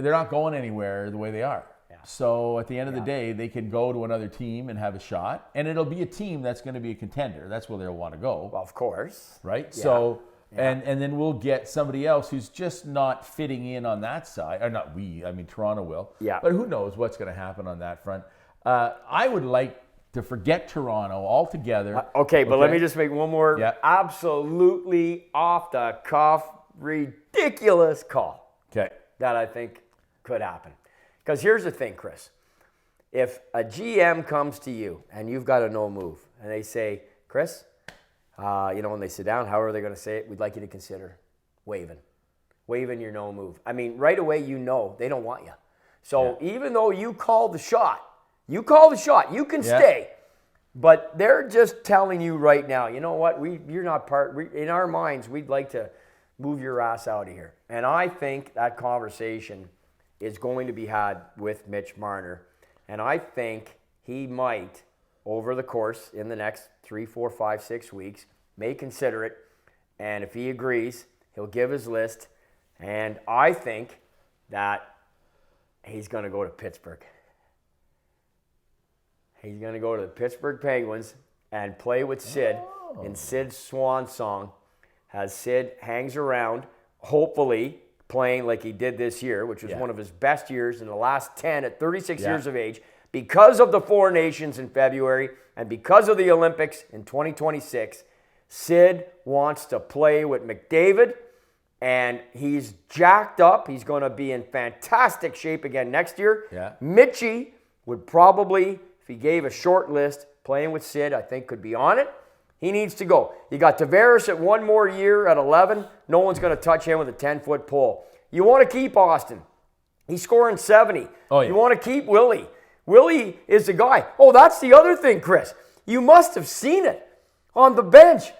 [SPEAKER 3] not going anywhere the way they are. Yeah. So at the end of the day, they can go to another team and have a shot, and it'll be a team that's going to be a contender. That's where they'll want to go.
[SPEAKER 2] Well, of course.
[SPEAKER 3] Right? Yeah. So, and then we'll get somebody else who's just not fitting in on that side. Or not we, I mean Toronto will.
[SPEAKER 2] Yeah.
[SPEAKER 3] But who knows what's going to happen on that front. I would like to forget Toronto altogether.
[SPEAKER 2] Okay, but let me just make one more absolutely off the cuff, ridiculous call.
[SPEAKER 3] Okay.
[SPEAKER 2] That I think could happen. Because here's the thing, Chris. If a GM comes to you and you've got a no move, and they say, Chris, when they sit down, how are they going to say it? We'd like you to consider waiving your no move. I mean, right away, they don't want you. So even though you called the shot, you can stay. But they're just telling you right now, you know what? You're not in our minds, we'd like to move your ass out of here. And I think that conversation is going to be had with Mitch Marner. And I think he might, over the course in the next 3, 4, 5, 6 weeks, may consider it. And if he agrees, he'll give his list. And I think that he's going to go to Pittsburgh. He's going to go to the Pittsburgh Penguins and play with Sid in Sid's swan song. as Sid hangs around, hopefully playing like he did this year, which was one of his best years in the last 10 at 36 years of age, because of the Four Nations in February and because of the Olympics in 2026, Sid wants to play with McDavid, and he's jacked up. He's going to be in fantastic shape again next year.
[SPEAKER 3] Yeah.
[SPEAKER 2] Mitchie would probably, if he gave a short list, playing with Sid, I think could be on it. He needs to go. You got Tavares at one more year at 11. No one's going to touch him with a 10-foot pole. You want to keep Austin. He's scoring 70.
[SPEAKER 3] Oh, yeah.
[SPEAKER 2] You want to keep Willie. Willie is the guy. Oh, that's the other thing, Chris. You must have seen it on the bench.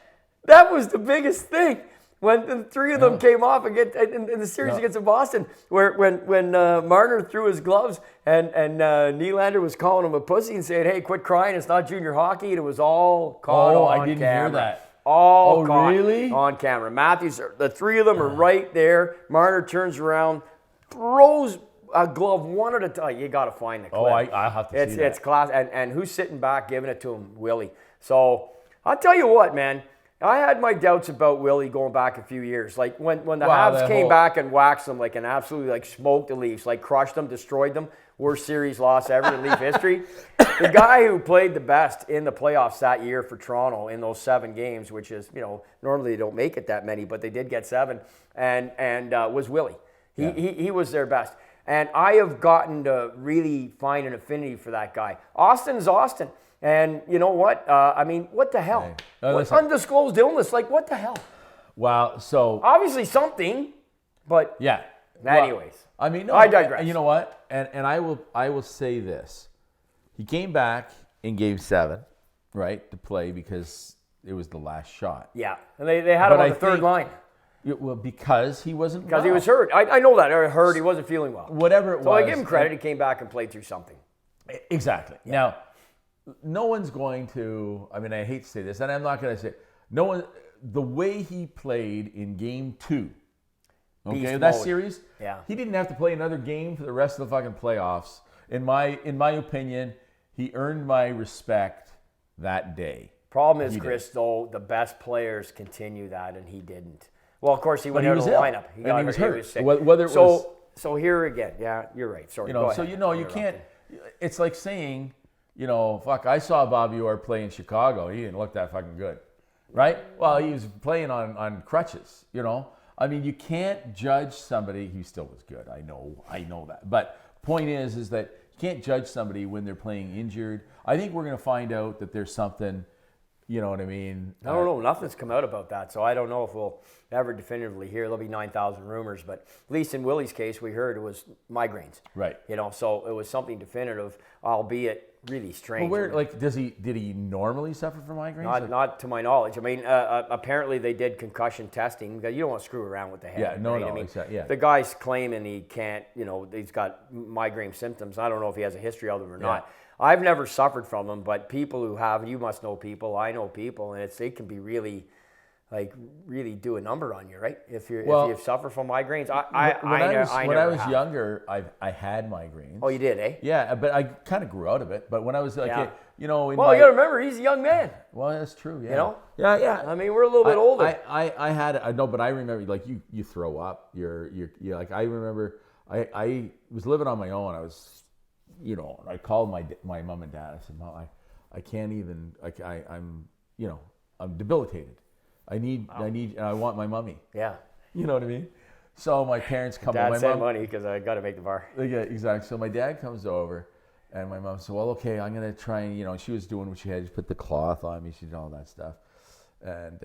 [SPEAKER 2] That was the biggest thing. When the three of them came off in the series against Boston, when Marner threw his gloves and Nylander was calling him a pussy and saying, "Hey, quit crying! It's not junior hockey." And it was all caught on camera.
[SPEAKER 3] I didn't hear that.
[SPEAKER 2] All caught
[SPEAKER 3] really?
[SPEAKER 2] on camera. Matthews, the three of them are right there. Marner turns around, throws a glove one at a time. You got to find the clip.
[SPEAKER 3] Oh, I have to see that.
[SPEAKER 2] It's class. And who's sitting back giving it to him? Willie. So I'll tell you what, man. I had my doubts about Willie going back a few years. Like when the Habs came back and waxed them and absolutely smoked the Leafs, crushed them, destroyed them. Worst series loss ever in Leaf history. The guy who played the best in the playoffs that year for Toronto in those 7 games, which is, normally they don't make it that many, but they did get 7, and was Willie. He was their best. And I have gotten to really find an affinity for that guy. Austin's Austin. And you know what? What the hell?
[SPEAKER 3] Hey. No,
[SPEAKER 2] undisclosed illness. What the hell?
[SPEAKER 3] Well, so
[SPEAKER 2] obviously something, but
[SPEAKER 3] yeah.
[SPEAKER 2] Anyways,
[SPEAKER 3] Well,
[SPEAKER 2] I digress.
[SPEAKER 3] You know what? And I will say this: he came back in Game 7, right, to play because it was the last shot.
[SPEAKER 2] Yeah, and they had him on the third line.
[SPEAKER 3] Well, because he wasn't.
[SPEAKER 2] Because he was hurt. I know that. I heard he wasn't feeling well.
[SPEAKER 3] Whatever it was.
[SPEAKER 2] So I give him credit. He came back and played through something.
[SPEAKER 3] Exactly. Yeah. Now, no one's going to, I hate to say this, and I'm not going to say, no one, the way he played in Game 2, okay, that series, he didn't have to play another game for the rest of the fucking playoffs. In my opinion, he earned my respect that day.
[SPEAKER 2] Problem is, Chris, though, the best players continue that, and he didn't. Well, of course, he went out of the lineup. He was hurt. He was sick.
[SPEAKER 3] Whether it was,
[SPEAKER 2] so here again, yeah, you're right. Sorry, go ahead.
[SPEAKER 3] So, you can't, it's like saying, I saw Bobby Orr play in Chicago. He didn't look that fucking good, right? Well, he was playing on crutches, you can't judge somebody. He still was good. I know that. But point is that you can't judge somebody when they're playing injured. I think we're going to find out that there's something, you know what I mean?
[SPEAKER 2] I don't know. Nothing's come out about that, so I don't know if we'll ever definitively hear. There'll be 9,000 rumors, but at least in Willie's case, we heard it was migraines.
[SPEAKER 3] Right.
[SPEAKER 2] So it was something definitive, albeit really strange.
[SPEAKER 3] Well, did he normally suffer from migraines?
[SPEAKER 2] Not to my knowledge. Apparently they did concussion testing because you don't want to screw around with the head.
[SPEAKER 3] Yeah, no,
[SPEAKER 2] right?
[SPEAKER 3] exactly. Yeah.
[SPEAKER 2] The guy's claiming he can't. He's got migraine symptoms. I don't know if he has a history of them or not. I've never suffered from them, but people who have, you must know people. I know people, and they can be really do a number on you, right? If you suffer from migraines,
[SPEAKER 3] when I was younger, I had migraines.
[SPEAKER 2] Oh, you did, eh?
[SPEAKER 3] Yeah, but I kind of grew out of it. But when I was
[SPEAKER 2] you got to remember, he's a young man.
[SPEAKER 3] Well, that's true. Yeah.
[SPEAKER 2] Yeah. We're a little bit older.
[SPEAKER 3] I know, but I remember you throw up. You're I remember I was living on my own. I was, I called my mom and dad. I said, Mom, I can't even. I'm debilitated. I want my mummy.
[SPEAKER 2] Yeah.
[SPEAKER 3] You know what I mean? So my parents come
[SPEAKER 2] over.
[SPEAKER 3] Dad
[SPEAKER 2] my sent money because I got to make the bar.
[SPEAKER 3] Yeah, exactly. So my dad comes over, and my mom said, well, okay, I'm going to try and, she was doing what she had. She put the cloth on me. She did all that stuff. And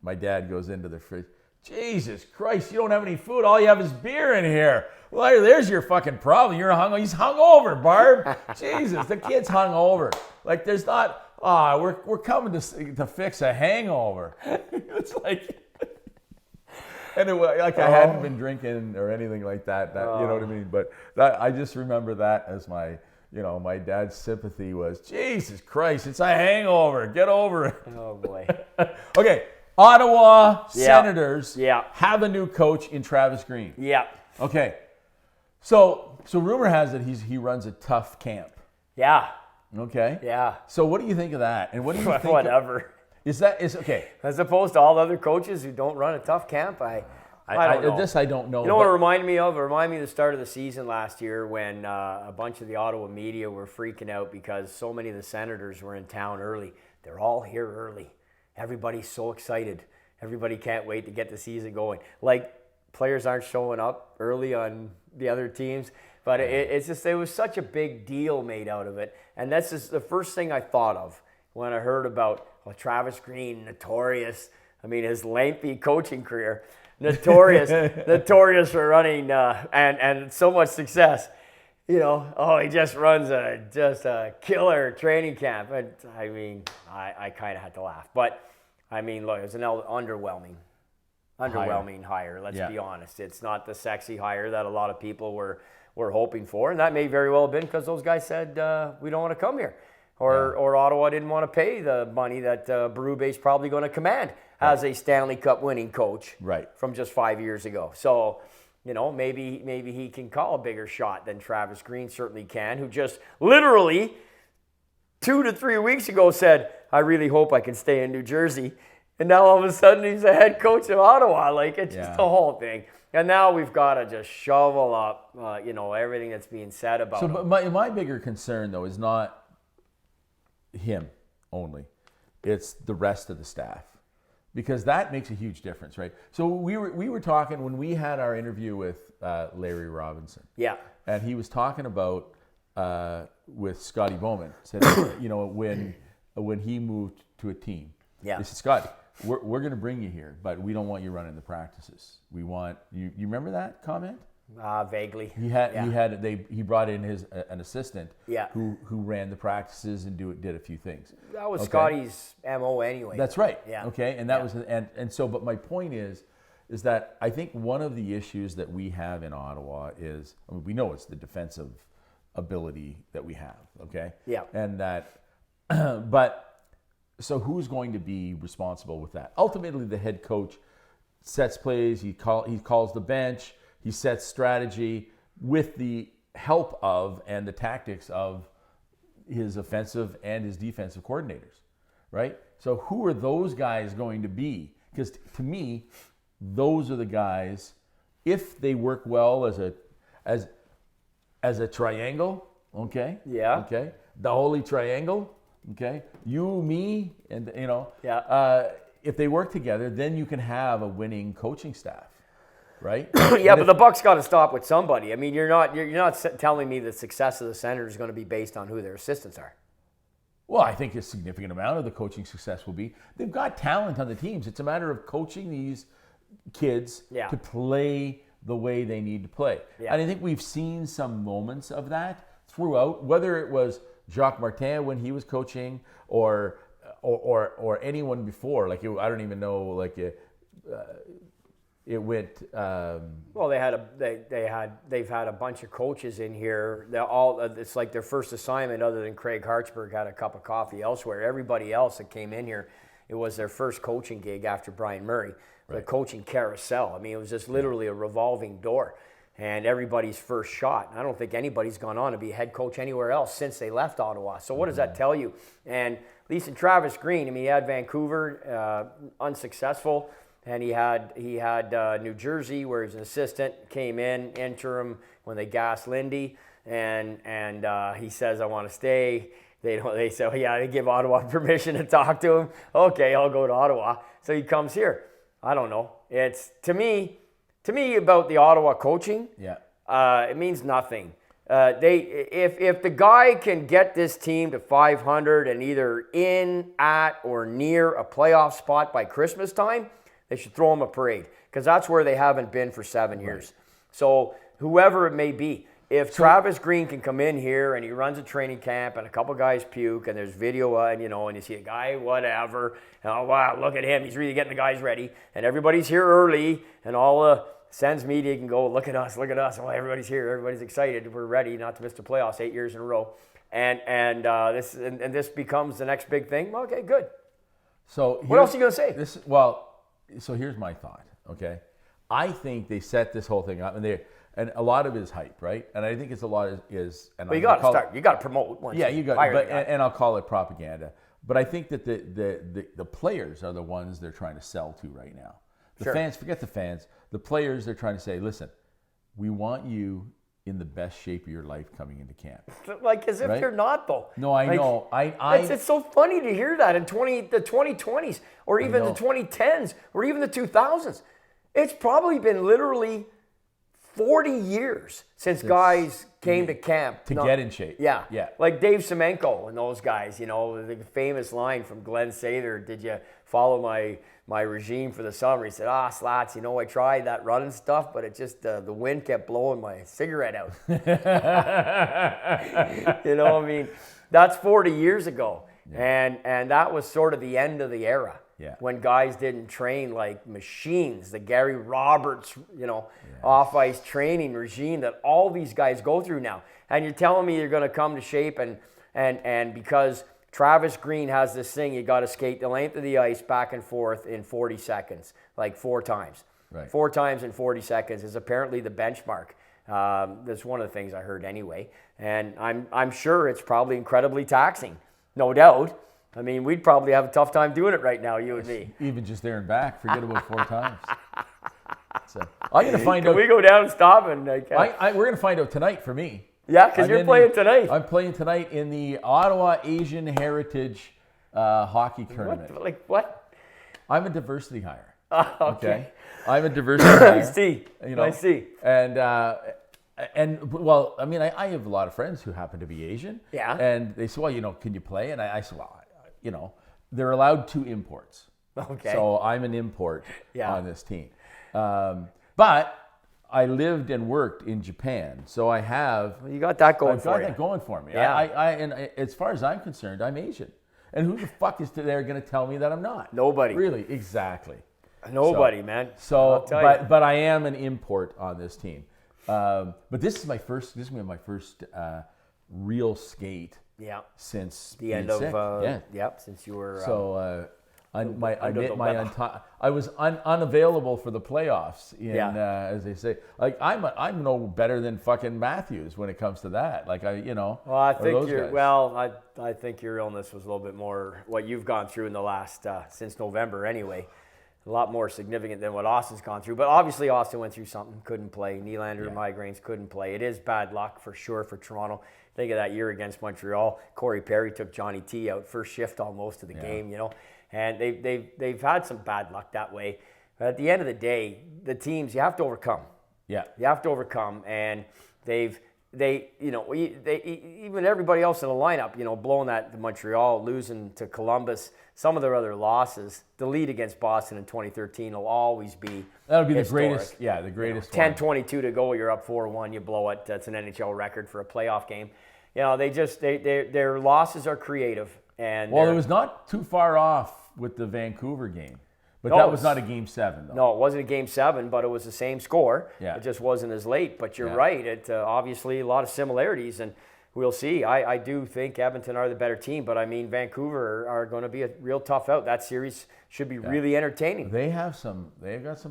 [SPEAKER 3] my dad goes into the fridge. Jesus Christ, you don't have any food. All you have is beer in here. Well, there's your fucking problem. He's hungover, Barb. Jesus, the kid's hungover. There's not... we're coming to fix a hangover. It's anyway, I hadn't been drinking or anything like that. You know what I mean? But I just remember that as my, my dad's sympathy was, Jesus Christ, it's a hangover. Get over it.
[SPEAKER 2] Oh boy.
[SPEAKER 3] Okay, Ottawa Senators have a new coach in Travis Green.
[SPEAKER 2] Yeah.
[SPEAKER 3] Okay, so rumor has it he runs a tough camp.
[SPEAKER 2] Yeah.
[SPEAKER 3] Okay.
[SPEAKER 2] Yeah.
[SPEAKER 3] So what do you think of that? And what do you think?
[SPEAKER 2] Whatever.
[SPEAKER 3] Is okay?
[SPEAKER 2] As opposed to all the other coaches who don't run a tough camp, I don't know.
[SPEAKER 3] This I don't know.
[SPEAKER 2] You know what it reminded me of? It reminded me of the start of the season last year when a bunch of the Ottawa media were freaking out because so many of the Senators were in town early. They're all here early. Everybody's so excited. Everybody can't wait to get the season going. Like, players aren't showing up early on the other teams. But it was such a big deal made out of it. And that's just the first thing I thought of when I heard about Travis Green, notorious. I mean, his lengthy coaching career, notorious for running and so much success. He just runs a killer training camp. And I mean, I kind of had to laugh. But I mean, look, it's an underwhelming hire. Let's be honest. It's not the sexy hire that a lot of people were hoping for, and that may very well have been because those guys said we don't want to come here, or Ottawa didn't want to pay the money that Berube's probably going to command as a Stanley Cup winning coach from just 5 years ago. So, maybe he can call a bigger shot than Travis Green certainly can, who just literally 2 to 3 weeks ago said, "I really hope I can stay in New Jersey," and now all of a sudden he's the head coach of Ottawa. Like, it's just the whole thing. And now we've got to just shovel up, everything that's being said about him.
[SPEAKER 3] But my bigger concern, though, is not him only. It's the rest of the staff. Because that makes a huge difference, right? So we were talking when we had our interview with Larry Robinson.
[SPEAKER 2] Yeah.
[SPEAKER 3] And he was talking about, with Scotty Bowman, said, when he moved to a team.
[SPEAKER 2] Yeah.
[SPEAKER 3] He said, Scotty, we're going to bring you here, but we don't want you running the practices. We want you. You remember that comment?
[SPEAKER 2] Vaguely.
[SPEAKER 3] He brought in an assistant.
[SPEAKER 2] Yeah.
[SPEAKER 3] Who ran the practices and did a few things.
[SPEAKER 2] That was Scotty's MO anyway.
[SPEAKER 3] That's right.
[SPEAKER 2] Yeah.
[SPEAKER 3] Okay, and that was so. But my point is that I think one of the issues that we have in Ottawa is, we know it's the defensive ability that we have. Okay.
[SPEAKER 2] Yeah.
[SPEAKER 3] And that, but. So who's going to be responsible with that? Ultimately, the head coach sets plays. He calls the bench. He sets strategy with the help of and the tactics of his offensive and his defensive coordinators, right? So who are those guys going to be? Because to me, those are the guys. If they work well as a triangle, okay?
[SPEAKER 2] Yeah.
[SPEAKER 3] Okay. The holy triangle. Okay, you, me, and if they work together, then you can have a winning coaching staff, right?
[SPEAKER 2] But the buck's got to stop with somebody. I mean, you're not telling me the success of the Senators is going to be based on who their assistants are.
[SPEAKER 3] Well, I think a significant amount of the coaching success will be they've got talent on the teams. It's a matter of coaching these kids to play the way they need to play, and I think we've seen some moments of that throughout, whether it was Jacques Martin when he was coaching, or anyone before. Like, I don't even know. Like, it went.
[SPEAKER 2] Well, they've had a bunch of coaches in here. It's like their first assignment, other than Craig Hartsburg had a cup of coffee elsewhere. Everybody else that came in here, it was their first coaching gig after Brian Murray. The coaching carousel. I mean, it was just literally a revolving door. And everybody's first shot. I don't think anybody's gone on to be a head coach anywhere else since they left Ottawa. So what does that tell you? And at least in Travis Green, I mean, he had Vancouver, unsuccessful, and he had New Jersey, where he's an assistant, came in interim when they gassed Lindy, and he says, "I want to stay." They say, they give Ottawa permission to talk to him. Okay, I'll go to Ottawa. So he comes here. I don't know. It's to me about the Ottawa coaching, it means nothing. If the guy can get this team to 500 and either in, at, or near a playoff spot by Christmas time, they should throw him a parade, because that's where they haven't been for 7 years. So whoever it may be, if Travis Green can come in here and he runs a training camp and a couple guys puke and there's video and you see a guy, whatever, and oh wow, look at him, he's really getting the guys ready, and everybody's here early, and all the Sens media can go, look at us, well, everybody's here, everybody's excited, we're ready not to miss the playoffs 8 years in a row, and this becomes the next big thing. Okay, good.
[SPEAKER 3] So
[SPEAKER 2] what else are you going to say?
[SPEAKER 3] So here's my thought, okay? I think they set this whole thing up, and a lot of it is hype, right? And I think it's a lot is. And
[SPEAKER 2] you got to start. You got to promote.
[SPEAKER 3] And I'll call it propaganda. But I think that the players are the ones they're trying to sell to right now. The fans, forget the fans. The players, they're trying to say, listen, we want you in the best shape of your life coming into camp.
[SPEAKER 2] Like as if you're not, though.
[SPEAKER 3] No, I know.
[SPEAKER 2] It's so funny to hear that in the 2020s or even the 2010s or even the 2000s. It's probably been literally 40 years since guys came to camp.
[SPEAKER 3] To get in shape.
[SPEAKER 2] Yeah.
[SPEAKER 3] Yeah.
[SPEAKER 2] Like Dave Semenko and those guys, the famous line from Glens Sather, did you follow my regime for the summer? He said, Slats, I tried that running stuff, but it just, the wind kept blowing my cigarette out. That's 40 years ago. Yeah. And that was sort of the end of the era.
[SPEAKER 3] Yeah.
[SPEAKER 2] When guys didn't train like machines, the Gary Roberts, off-ice training regime that all these guys go through now. And you're telling me you're going to come to shape and because Travis Green has this thing, you got to skate the length of the ice back and forth in 40 seconds, like 4 times.
[SPEAKER 3] Right.
[SPEAKER 2] 4 times in 40 seconds is apparently the benchmark. That's one of the things I heard anyway. And I'm sure it's probably incredibly taxing, no doubt. I mean, we'd probably have a tough time doing it right now, you and me.
[SPEAKER 3] Even just there and back, forget about 4 times. So, I'm going to find out.
[SPEAKER 2] Can we go down and stop? And
[SPEAKER 3] we're going to find out tonight for me.
[SPEAKER 2] Yeah, because you're playing tonight.
[SPEAKER 3] I'm playing tonight in the Ottawa Asian Heritage Hockey Tournament.
[SPEAKER 2] What?
[SPEAKER 3] I'm a diversity hire.
[SPEAKER 2] Okay.
[SPEAKER 3] I'm a diversity hire.
[SPEAKER 2] I see.
[SPEAKER 3] And well, I mean, I have a lot of friends who happen to be Asian.
[SPEAKER 2] Yeah.
[SPEAKER 3] And they say, well, can you play? And I said, well, they're allowed 2 imports.
[SPEAKER 2] Okay.
[SPEAKER 3] So I'm an import on this team. But I lived and worked in Japan, so I have.
[SPEAKER 2] Well, you got that going for you.
[SPEAKER 3] I've got that going for me.
[SPEAKER 2] Yeah.
[SPEAKER 3] And as far as I'm concerned, I'm Asian. And who the fuck is there going to tell me that I'm not?
[SPEAKER 2] Nobody.
[SPEAKER 3] Really, exactly.
[SPEAKER 2] Nobody, man.
[SPEAKER 3] So, but I am an import on this team. But this is my first. This is my first real skate.
[SPEAKER 2] Yeah.
[SPEAKER 3] Since
[SPEAKER 2] the end of since you were.
[SPEAKER 3] So I was unavailable for the playoffs. As they say, like I'm no better than fucking Matthews when it comes to that. Like
[SPEAKER 2] Well, I think I think your illness was a little bit more what you've gone through in the last since November anyway. A lot more significant than what Austin's gone through. But obviously Austin went through something, couldn't play. Nylander migraines, couldn't play. It is bad luck for sure for Toronto. Think of that year against Montreal. Corey Perry took Johnny T out first shift almost of the game, And they've had some bad luck that way. But at the end of the day, the teams, you have to overcome.
[SPEAKER 3] Yeah.
[SPEAKER 2] You have to overcome. And even everybody else in the lineup, blowing that to Montreal, losing to Columbus, some of their other losses, the lead against Boston in 2013 will always be
[SPEAKER 3] that'll be
[SPEAKER 2] historic.
[SPEAKER 3] The greatest. Yeah, the greatest.
[SPEAKER 2] 10-22 to go, you're up 4-1, you blow it. That's an NHL record for a playoff game. Their losses are creative. And
[SPEAKER 3] it was not too far off with the Vancouver game. But that was not a Game 7, though.
[SPEAKER 2] No, it wasn't a Game 7, but it was the same score.
[SPEAKER 3] Yeah.
[SPEAKER 2] It just wasn't as late. But you're right. It obviously a lot of similarities, and we'll see. I do think Edmonton are the better team, but I mean Vancouver are going to be a real tough out. That series should be really entertaining.
[SPEAKER 3] They've got some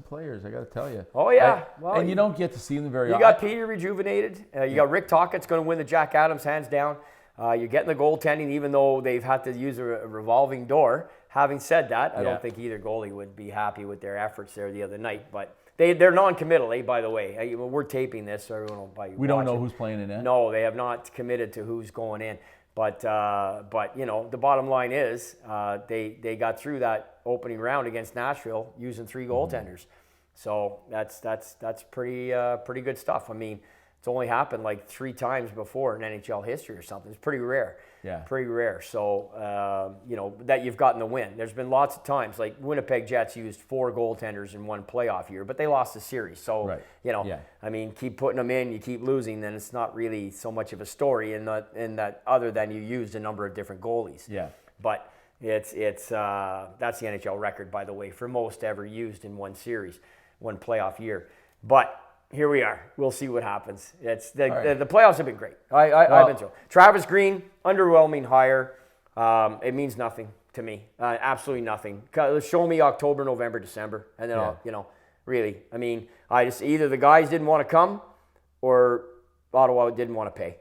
[SPEAKER 3] players, I got to tell you.
[SPEAKER 2] Oh yeah,
[SPEAKER 3] and you don't get to see them very often.
[SPEAKER 2] You got Peter rejuvenated. You got Rick Tockett's going to win the Jack Adams hands down. You're getting the goaltending, even though they've had to use a revolving door. Having said that, I don't think either goalie would be happy with their efforts there the other night. But they're non-committal, by the way. We're taping this, so everyone will
[SPEAKER 3] We don't know who's playing in it.
[SPEAKER 2] No, they have not committed to who's going in. But the bottom line is they got through that opening round against Nashville using 3 goaltenders. So that's pretty good stuff. I mean, it's only happened like 3 times before in NHL history or something. It's pretty rare.
[SPEAKER 3] Yeah.
[SPEAKER 2] Pretty rare. So, that you've gotten the win. There's been lots of times, like Winnipeg Jets used 4 goaltenders in one playoff year, but they lost the series. So, I mean, keep putting them in, you keep losing, then it's not really so much of a story in that other than you used a number of different goalies.
[SPEAKER 3] Yeah.
[SPEAKER 2] But it's that's the NHL record, by the way, for most ever used in one series, one playoff year. But here we are. We'll see what happens. The playoffs have been great. I've been through. Travis Green, underwhelming hire. It means nothing to me. Absolutely nothing. Show me October, November, December, and then I'll, really. I mean, either the guys didn't want to come, or Ottawa didn't want to pay.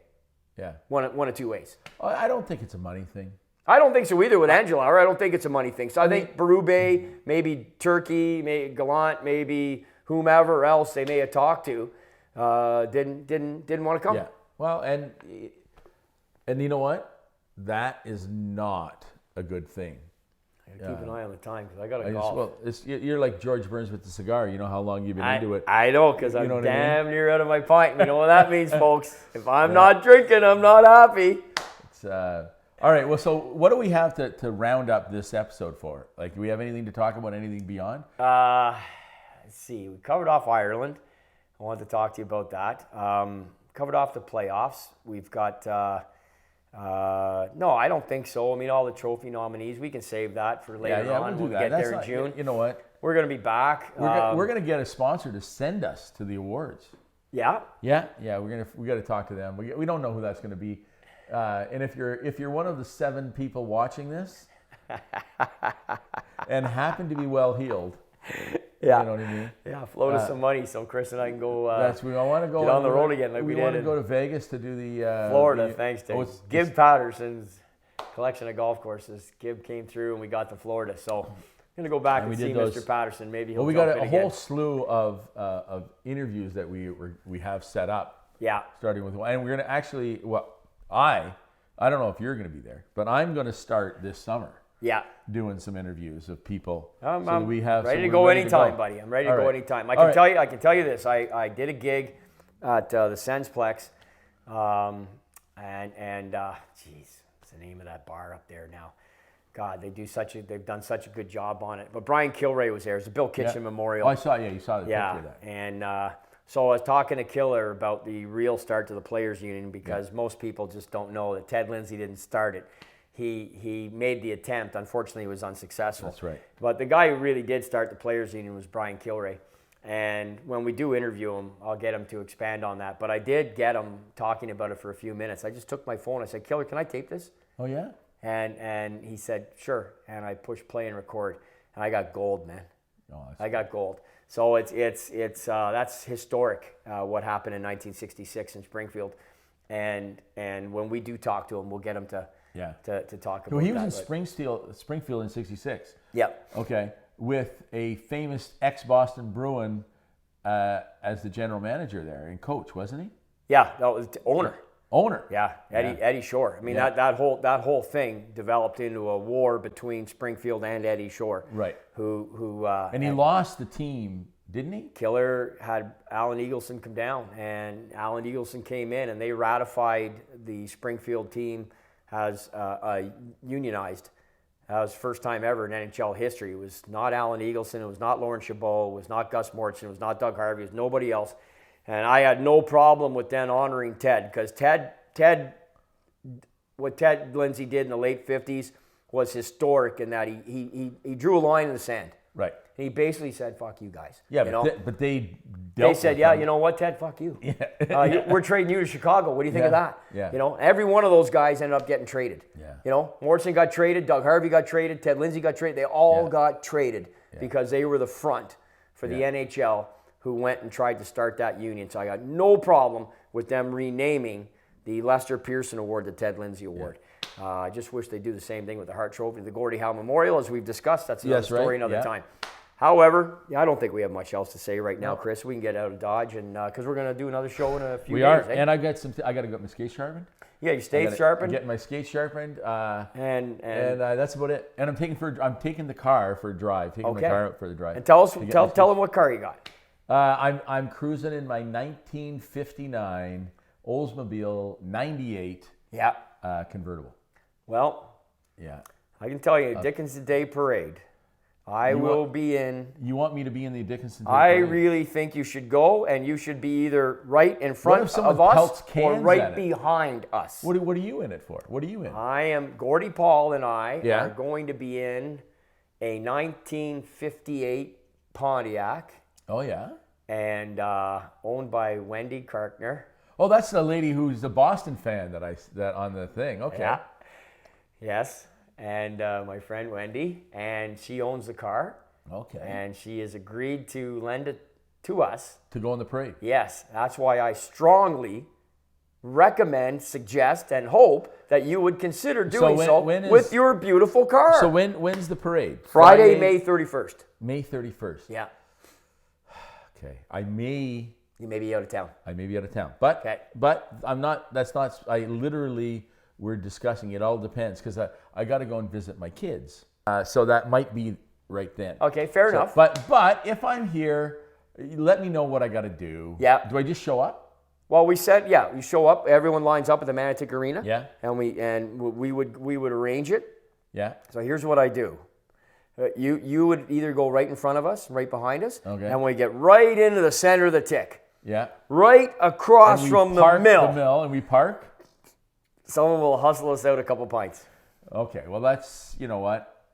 [SPEAKER 3] Yeah.
[SPEAKER 2] One of 2 ways.
[SPEAKER 3] I don't think it's a money thing.
[SPEAKER 2] I don't think so either with Angela. I don't think it's a money thing. So I think Berube, maybe Turkey, maybe Gallant, maybe whomever else they may have talked to, didn't want to come.
[SPEAKER 3] Yeah. Well, and you know what? That is not a good thing.
[SPEAKER 2] I gotta keep an eye on the time because I got to golf.
[SPEAKER 3] Well, you're like George Burns with the cigar. You know how long you've been into it.
[SPEAKER 2] I know, because I'm
[SPEAKER 3] know
[SPEAKER 2] damn near out of my pint. You know what that means, folks. If I'm not drinking, I'm not happy.
[SPEAKER 3] It's, all right. Well, so what do we have to round up this episode for? Like, do we have anything to talk about? Anything beyond?
[SPEAKER 2] Let's see. We covered off Ireland. I wanted to talk to you about that. Covered off the playoffs. We've got... no, I don't think so. I mean, all the trophy nominees, we can save that for later on when we get there in June.
[SPEAKER 3] You know what?
[SPEAKER 2] We're going to be back.
[SPEAKER 3] We're going to get a sponsor to send us to the awards.
[SPEAKER 2] Yeah?
[SPEAKER 3] Yeah. We got to talk to them. We don't know who that's going to be. And if you're one of the 7 people watching this and happen to be well-heeled,
[SPEAKER 2] yeah.
[SPEAKER 3] You know what I mean?
[SPEAKER 2] Yeah, float us some money so Chris and I can go
[SPEAKER 3] we want to go
[SPEAKER 2] get on the road again like we did.
[SPEAKER 3] We want to go to Vegas to do the...
[SPEAKER 2] Florida, thanks to Gib Patterson's collection of golf courses. Gib came through and we got to Florida. So I'm going to go back and see Mr. Patterson. Maybe he'll
[SPEAKER 3] we
[SPEAKER 2] jump
[SPEAKER 3] got
[SPEAKER 2] in
[SPEAKER 3] a
[SPEAKER 2] again.
[SPEAKER 3] whole slew of interviews that we have set up.
[SPEAKER 2] Yeah.
[SPEAKER 3] Starting with one. And we're going to actually... Well, I don't know if you're going to be there, but I'm going to start this summer.
[SPEAKER 2] Yeah.
[SPEAKER 3] Doing some interviews of people.
[SPEAKER 2] I'm
[SPEAKER 3] we have
[SPEAKER 2] ready to go anytime, buddy. I'm ready to go anytime. I can tell you this. I did a gig at the Sensplex, and geez, what's the name of that bar up there now? God, they've done such a good job on it. But Brian Kilray was there. It's a Bill Kitchen Memorial.
[SPEAKER 3] Oh, I saw. Yeah, you saw the picture of that.
[SPEAKER 2] And so I was talking to Killer about the real start to the Players Union because most people just don't know that Ted Lindsay didn't start it. He made the attempt. Unfortunately, he was unsuccessful.
[SPEAKER 3] That's right.
[SPEAKER 2] But the guy who really did start the Players Union was Brian Kilray. And when we do interview him, I'll get him to expand on that. But I did get him talking about it for a few minutes. I just took my phone. I said, Killer, can I tape this?
[SPEAKER 3] Oh, yeah?
[SPEAKER 2] And he said, sure. And I pushed play and record. And I got gold, man.
[SPEAKER 3] Oh,
[SPEAKER 2] I got gold. So it's that's historic, what happened in 1966 in Springfield. And when we do talk to him, we'll get him to talk about that.
[SPEAKER 3] He was in Springfield in 66.
[SPEAKER 2] Yep.
[SPEAKER 3] Okay. With a famous ex-Boston Bruin as the general manager there and coach, wasn't he?
[SPEAKER 2] Yeah, that was owner.
[SPEAKER 3] Owner.
[SPEAKER 2] Yeah, Eddie Shore. I mean, that whole thing developed into a war between Springfield and Eddie Shore.
[SPEAKER 3] Right.
[SPEAKER 2] Who
[SPEAKER 3] and he lost the team, didn't he?
[SPEAKER 2] Killer had Alan Eagleson come down, and Alan Eagleson came in, and they ratified the Springfield team as unionized. That was the first time ever in NHL history. It was not Alan Eagleson. It was not Lauren Chabot. It was not Gus Morrison. It was not Doug Harvey. It was nobody else. And I had no problem with them honoring Ted, because what Ted Lindsay did in the late 50s was historic in that he drew a line in the sand.
[SPEAKER 3] Right.
[SPEAKER 2] And he basically said, fuck you guys.
[SPEAKER 3] Yeah, but they dealt
[SPEAKER 2] said,
[SPEAKER 3] with
[SPEAKER 2] yeah,
[SPEAKER 3] him.
[SPEAKER 2] you know what, Ted, fuck you.
[SPEAKER 3] Yeah.
[SPEAKER 2] We're trading you to Chicago. What do you think of that?
[SPEAKER 3] Yeah.
[SPEAKER 2] You know, every one of those guys ended up getting traded.
[SPEAKER 3] Yeah.
[SPEAKER 2] You know, Morrison got traded, Doug Harvey got traded, Ted Lindsay got traded. They all got traded because they were the front for the NHL who went and tried to start that union. So I got no problem with them renaming the Lester Pearson Award the Ted Lindsay Award. I just wish they'd do the same thing with the Hart Trophy, the Gordie Howe Memorial, as we've discussed. That's another story another time. However, I don't think we have much else to say right now, Chris. We can get out of Dodge, and because we're going to do another show in a few days.
[SPEAKER 3] We are, and I got to get my skate sharpened.
[SPEAKER 2] Yeah, your skates sharpened.
[SPEAKER 3] I'm getting my skates sharpened,
[SPEAKER 2] and
[SPEAKER 3] that's about it. And I'm taking the car for a drive. Taking my car out for the drive.
[SPEAKER 2] And tell them what car you got.
[SPEAKER 3] I'm cruising in my 1959 Oldsmobile 98 convertible.
[SPEAKER 2] Well, I can tell you, Dickinson Day Parade. I will be in.
[SPEAKER 3] You want me to be in the Dickinson Day
[SPEAKER 2] Parade? I
[SPEAKER 3] Parade?
[SPEAKER 2] really think you should go, and you should be either right in front of us or right behind us.
[SPEAKER 3] What are you in it for? What are you in?
[SPEAKER 2] I am, Gordie Paul and I are going to be in a 1958 Pontiac.
[SPEAKER 3] Oh, yeah?
[SPEAKER 2] And owned by Wendy Karkner.
[SPEAKER 3] Oh, that's the lady who's the Boston fan that on the thing. Okay.
[SPEAKER 2] Yeah. Yes. And my friend Wendy, and she owns the car.
[SPEAKER 3] Okay.
[SPEAKER 2] And she has agreed to lend it to us.
[SPEAKER 3] To go on the parade.
[SPEAKER 2] Yes. That's why I strongly recommend, suggest, and hope that you would consider doing
[SPEAKER 3] when
[SPEAKER 2] with your beautiful car.
[SPEAKER 3] So when's the parade?
[SPEAKER 2] Friday, May 31st.
[SPEAKER 3] May 31st.
[SPEAKER 2] Yeah.
[SPEAKER 3] Okay.
[SPEAKER 2] You may be out of town.
[SPEAKER 3] I may be out of town. But
[SPEAKER 2] Okay.
[SPEAKER 3] but I'm not, that's not, I literally, we're discussing, it all depends, because I got to go and visit my kids. So that might be right then.
[SPEAKER 2] Okay, fair enough.
[SPEAKER 3] But if I'm here, let me know what I got to do.
[SPEAKER 2] Yeah.
[SPEAKER 3] Do I just show up?
[SPEAKER 2] Well, we said, you show up, everyone lines up at the Manitic Arena.
[SPEAKER 3] Yeah.
[SPEAKER 2] And we would arrange it.
[SPEAKER 3] Yeah.
[SPEAKER 2] So here's what I do. You would either go right in front of us, right behind us,
[SPEAKER 3] Okay.
[SPEAKER 2] and we get right into the center of the tick.
[SPEAKER 3] Yeah.
[SPEAKER 2] Right across
[SPEAKER 3] And we
[SPEAKER 2] from the
[SPEAKER 3] park
[SPEAKER 2] mill.
[SPEAKER 3] the mill, and we park.
[SPEAKER 2] Someone will hustle us out a couple pints.
[SPEAKER 3] Okay. Well, that's, you know what?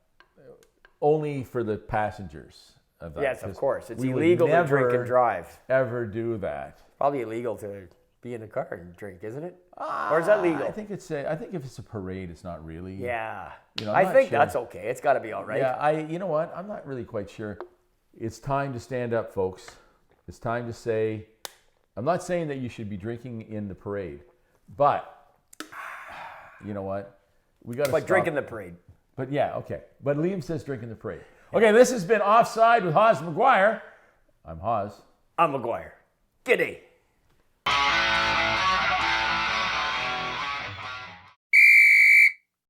[SPEAKER 3] Only for the passengers of that.
[SPEAKER 2] Yes, of course. It's
[SPEAKER 3] we would
[SPEAKER 2] illegal to drink
[SPEAKER 3] never
[SPEAKER 2] and drive.
[SPEAKER 3] Ever do that?
[SPEAKER 2] Probably illegal to be in the car and drink, isn't it? Or is that legal?
[SPEAKER 3] I think I think if it's a parade, it's not really.
[SPEAKER 2] Yeah.
[SPEAKER 3] You know, I'm
[SPEAKER 2] I
[SPEAKER 3] not
[SPEAKER 2] think
[SPEAKER 3] sure.
[SPEAKER 2] that's okay. It's got to be all right.
[SPEAKER 3] Yeah, you know what? I'm not really quite sure. It's time to stand up, folks. It's time to say, I'm not saying that you should be drinking in the parade, but you know what? We got to
[SPEAKER 2] But drink in the parade.
[SPEAKER 3] But yeah, okay. But Liam says drink in the parade. Okay, this has been Offside with Haas McGuire. I'm Haas.
[SPEAKER 2] I'm McGuire. G'day.